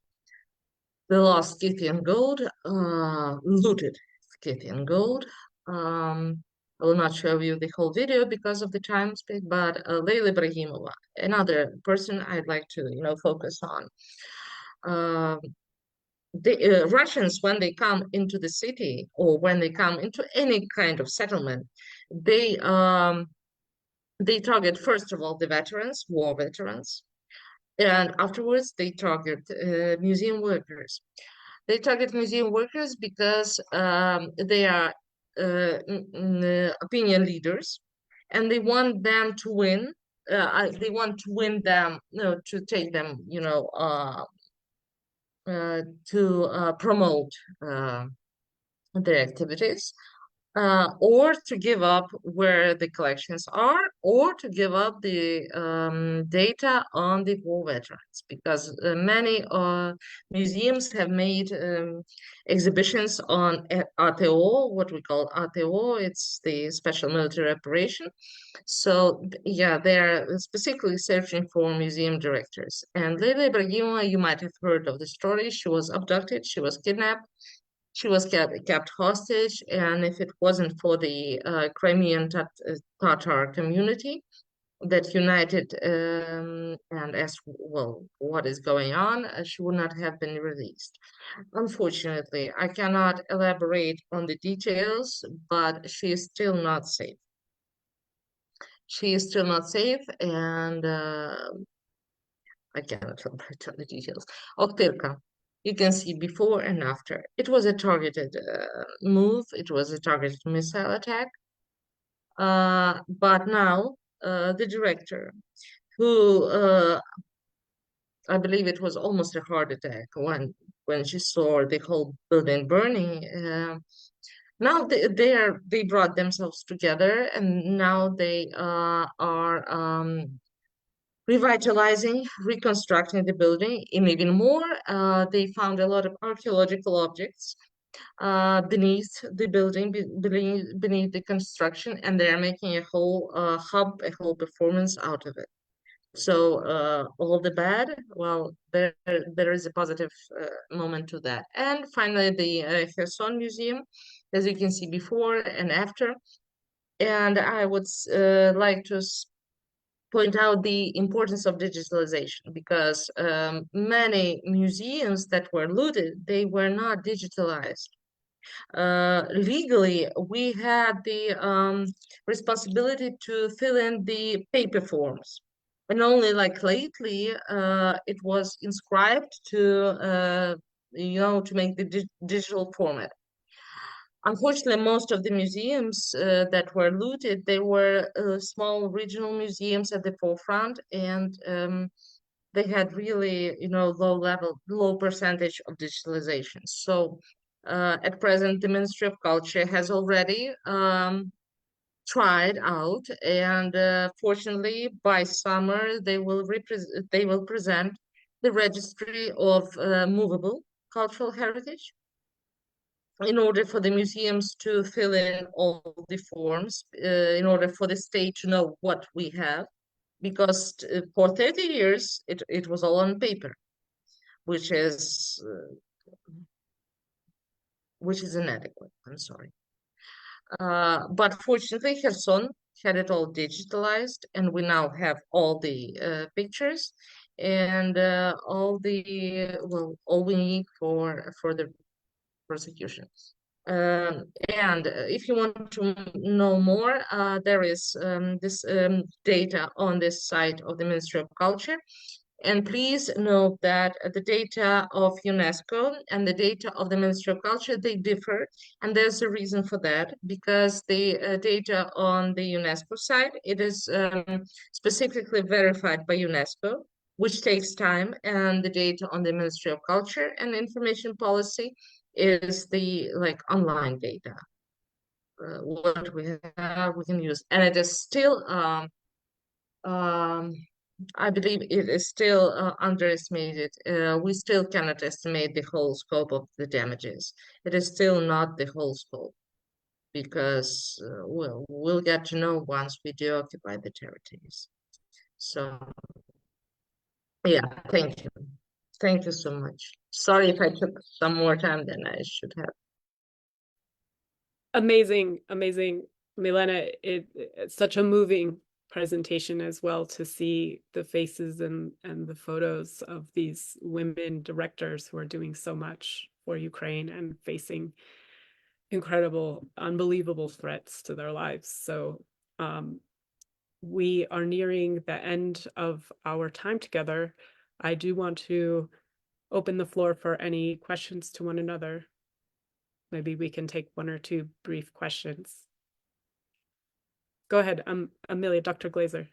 The lost Scythian gold, looted Scythian gold. I will not show you the whole video because of the time span, but Leila Ibrahimova, another person I'd like to, focus on. the Russians, when they come into the city or when they come into any kind of settlement, they target, first of all, the veterans, war veterans, and afterwards they target museum workers. They target museum workers because they are opinion leaders, and they want them to win. They want to win them, to take them, to promote their activities, or to give up where the collections are, or to give up the data on the war veterans, because many museums have made exhibitions on ATO, what we call ATO, it's the special military operation. So yeah, they're specifically searching for museum directors. And Leyla Ibrahimova, you might have heard of the story. She was abducted, she was kidnapped, she was kept hostage, and if it wasn't for the Crimean Tatar community that united and asked, well, what is going on, she would not have been released. Unfortunately, I cannot elaborate on the details, but she is still not safe. She is still not safe, and I cannot elaborate on the details. Oktyrka. You can see before and after. It was a targeted move. It was a targeted missile attack. But now the director, who I believe it was almost a heart attack when she saw the whole building burning. Now they brought themselves together, and now they are revitalizing, reconstructing the building, and even more, they found a lot of archaeological objects beneath the building, beneath the construction, and they're making a whole hub, a whole performance out of it. So all the bad, well, there is a positive moment to that. And finally, the Kherson Museum, as you can see before and after. And I would like to point out the importance of digitalization, because many museums that were looted, they were not digitalized. Legally, we had the responsibility to fill in the paper forms, and only like lately it was inscribed to to make the digital format. Unfortunately, most of the museums that were looted, they were small regional museums at the forefront, and they had really, low percentage of digitalization. So at present, the Ministry of Culture has already tried out, and fortunately, by summer, they will present the registry of movable cultural heritage, in order for the museums to fill in all the forms, in order for the state to know what we have, because for 30 years it was all on paper, which is inadequate. I'm sorry. But fortunately, Kherson had it all digitalized, and we now have all the pictures and all we need for the prosecution. And if you want to know more, there is this data on this site of the Ministry of Culture. And please note that the data of UNESCO and the data of the Ministry of Culture, they differ. And there's a reason for that, because the data on the UNESCO site, it is specifically verified by UNESCO, which takes time. And the data on the Ministry of Culture and Information Policy is the online data. What we have, we can use, and it is still I believe it is still underestimated. We still cannot estimate the whole scope of the damages. It is still not the whole scope, because we'll get to know once we deoccupy the territories. So yeah, thank you. Thank you so much. Sorry if I took some more time than I should have. Amazing, amazing, Milena. It's such a moving presentation as well to see the faces and the photos of these women directors who are doing so much for Ukraine and facing incredible, unbelievable threats to their lives. So we are nearing the end of our time together. I do want to open the floor for any questions to one another. Maybe we can take one or two brief questions. Go ahead, Amelia, Dr. Glazer.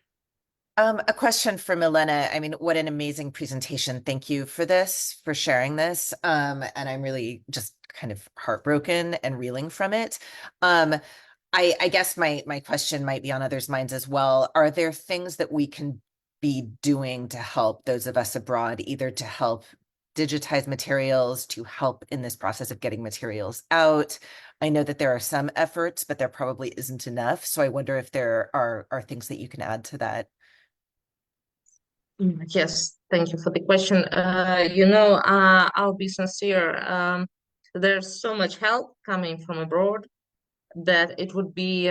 A question for Milena. I mean, what an amazing presentation. Thank you for this, for sharing this. And I'm really just kind of heartbroken and reeling from it. I guess my question might be on others' minds as well. Are there things that we can be doing to help those of us abroad, either to help digitize materials, to help in this process of getting materials out? I know that there are some efforts, but there probably isn't enough. So I wonder if there are things that you can add to that. Yes, thank you for the question. I'll be sincere. There's so much help coming from abroad that it would be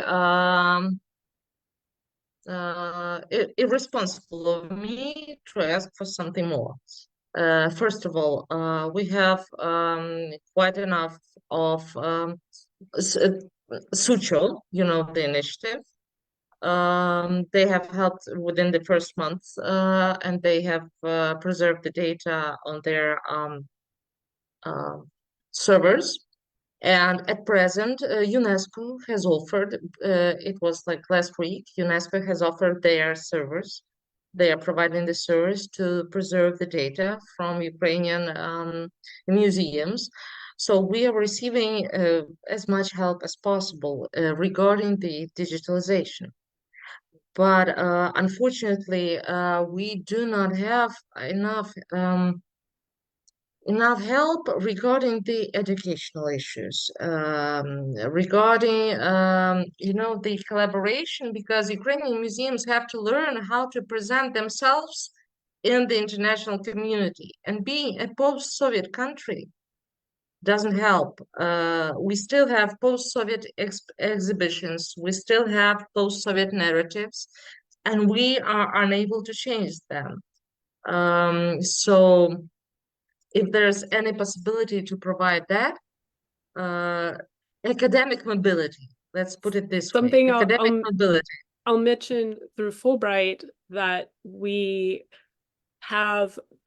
irresponsible of me to ask for something more. First of all, we have quite enough of Sucho, the initiative. They have helped within the first month, and they have preserved the data on their servers. And at present, UNESCO has offered, it was like last week, UNESCO has offered their servers. They are providing the service to preserve the data from Ukrainian museums. So we are receiving as much help as possible regarding the digitalization. But unfortunately, we do not have enough help regarding the educational issues, regarding the collaboration, because Ukrainian museums have to learn how to present themselves in the international community. And being a post-Soviet country doesn't help. We still have post-Soviet exhibitions, we still have post-Soviet narratives, and we are unable to change them. So if there's any possibility to provide that, academic mobility, let's put it this way, academic mobility. I'll mention through Fulbright that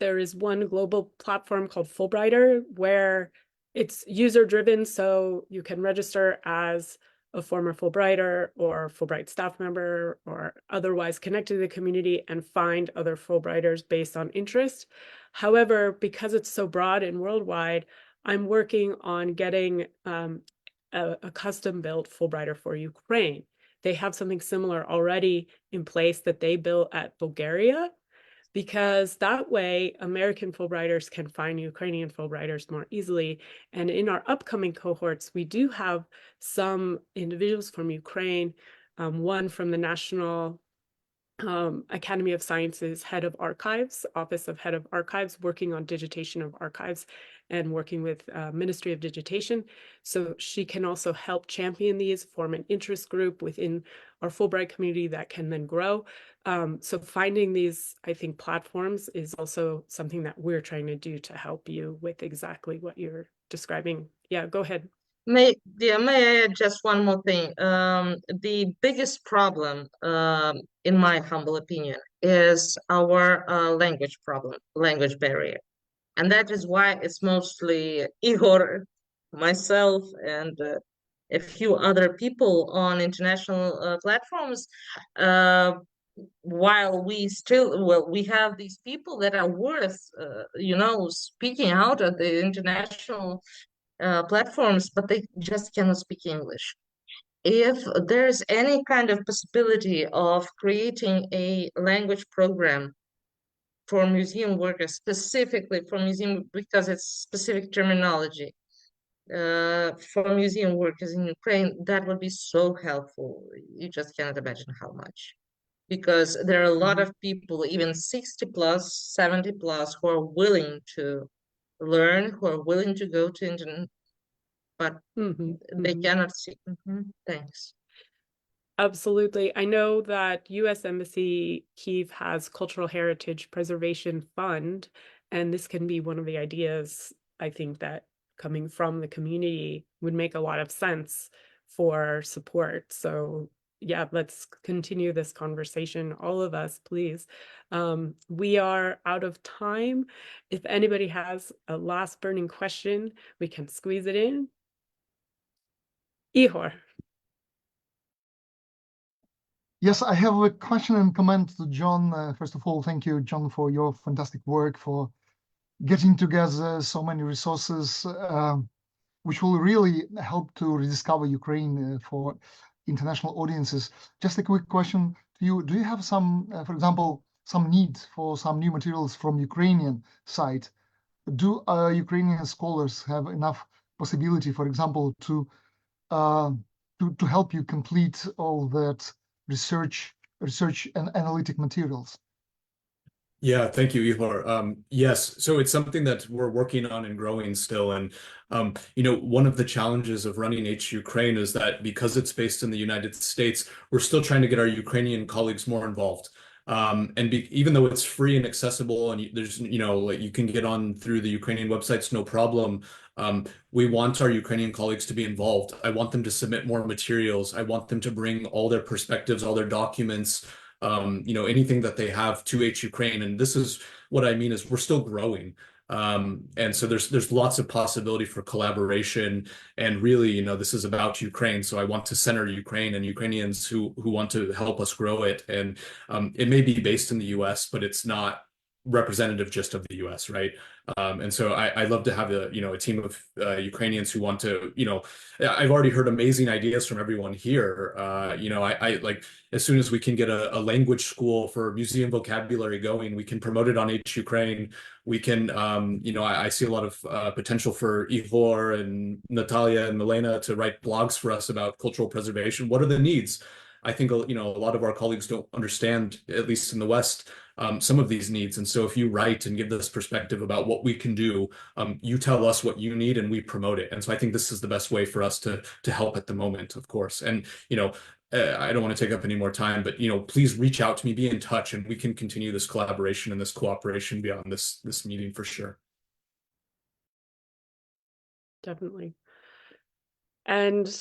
there is one global platform called Fulbrighter, where it's user-driven, so you can register as a former Fulbrighter or Fulbright staff member or otherwise connected to the community and find other Fulbrighters based on interest. However, because it's so broad and worldwide, I'm working on getting a custom-built Fulbrighter for Ukraine. They have something similar already in place that they built at Bulgaria, because that way American Fulbrighters can find Ukrainian Fulbrighters more easily. And in our upcoming cohorts, we do have some individuals from Ukraine, one from the National Academy of Sciences Head of Archives, Office of Head of Archives, working on digitation of archives and working with Ministry of Digitation. So she can also help champion these, form an interest group within our Fulbright community that can then grow. So finding these, I think, platforms is also something that we're trying to do to help you with exactly what you're describing. Yeah, go ahead. May I add just one more thing? The biggest problem, in my humble opinion, is our language barrier. And that is why it's mostly Igor, myself, and a few other people on international platforms. While we have these people that are worth, speaking out at the international platforms, but they just cannot speak English. If there's any kind of possibility of creating a language program for museum workers, specifically for museum, because it's specific terminology, for museum workers in Ukraine, that would be so helpful. You just cannot imagine how much. Because there are a lot of people, even 60 plus, 70 plus, who are willing to learn, who are willing to go to internet, but they cannot see. Thanks. Absolutely. I know that U.S. Embassy Kyiv has Cultural Heritage Preservation Fund, and this can be one of the ideas, I think, that coming from the community would make a lot of sense for support. So yeah, let's continue this conversation, all of us, please. We are out of time. If anybody has a last burning question, we can squeeze it in. Ihor. Yes, I have a question and comment to John. First of all, thank you, John, for your fantastic work, for getting together so many resources, which will really help to rediscover Ukraine for international audiences. Just a quick question to you. Do you have some, for example, some need for some new materials from Ukrainian side? Do Ukrainian scholars have enough possibility, for example, to help you complete all that research and analytic materials? Yeah, thank you, Ihor. Yes, so it's something that we're working on and growing still. And, you know, one of the challenges of running H Ukraine is that because it's based in the United States, we're still trying to get our Ukrainian colleagues more involved. Even though it's free and accessible and there's, you know, like you can get on through the Ukrainian websites, no problem. We want our Ukrainian colleagues to be involved. I want them to submit more materials. I want them to bring all their perspectives, all their documents, you know, anything that they have to H Ukraine. And this is what I mean is we're still growing. And so there's lots of possibility for collaboration, and really, you know, this is about Ukraine. So I want to center Ukraine and Ukrainians who want to help us grow it. And it may be based in the US, but it's not representative just of the US, right? And so I love to have a, you know, a team of Ukrainians who want to, you know, I've already heard amazing ideas from everyone here. You know, I like, as soon as we can get a language school for museum vocabulary going, we can promote it on H Ukraine. We can, you know, I see a lot of potential for Ihor and Natalia and Milena to write blogs for us about cultural preservation. What are the needs? I think, you know, a lot of our colleagues don't understand, at least in the West, some of these needs. And so if you write and give this perspective about what we can do, you tell us what you need and we promote it. And so I think this is the best way for us to help at the moment, of course. And, you know, I don't want to take up any more time, but, you know, please reach out to me, be in touch, and we can continue this collaboration and this cooperation beyond this meeting for sure. Definitely. And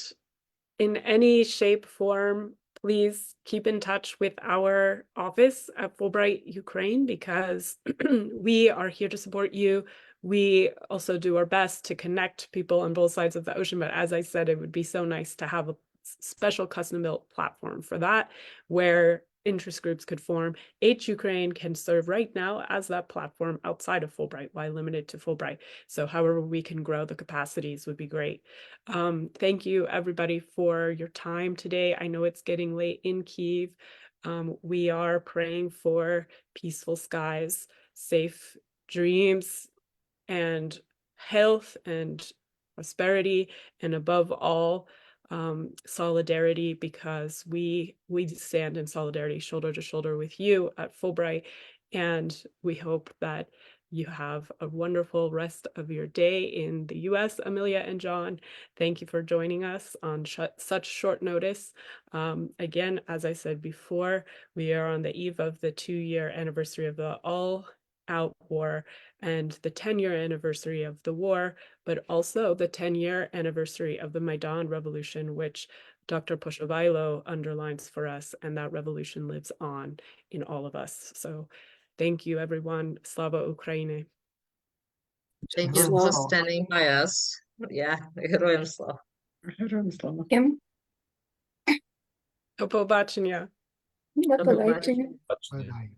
in any shape, form, please keep in touch with our office at Fulbright Ukraine, because we are here to support you. We also do our best to connect people on both sides of the ocean. But as I said, it would be so nice to have a special custom-built platform for that, where interest groups could form. H Ukraine can serve right now as that platform outside of Fulbright, while limited to Fulbright. So however we can grow the capacities would be great. Thank you, everybody, for your time today. I know it's getting late in Kyiv. We are praying for peaceful skies, safe dreams, and health and prosperity, and above all, solidarity, because we stand in solidarity shoulder to shoulder with you at Fulbright, and we hope that you have a wonderful rest of your day in the US. Amelia and John, thank you for joining us on such short notice. Again, as I said before, we are on the eve of the 2-year anniversary of the all-out war and the 10-year anniversary of the war, but also the 10-year anniversary of the Maidan Revolution, which Dr. Poshovailo underlines for us, and that revolution lives on in all of us. So thank you, everyone. Slava Ukraini. Thank you for standing by us. Yeah, Героям слава. Героям слава. До побачення. До побачення. Bye-bye.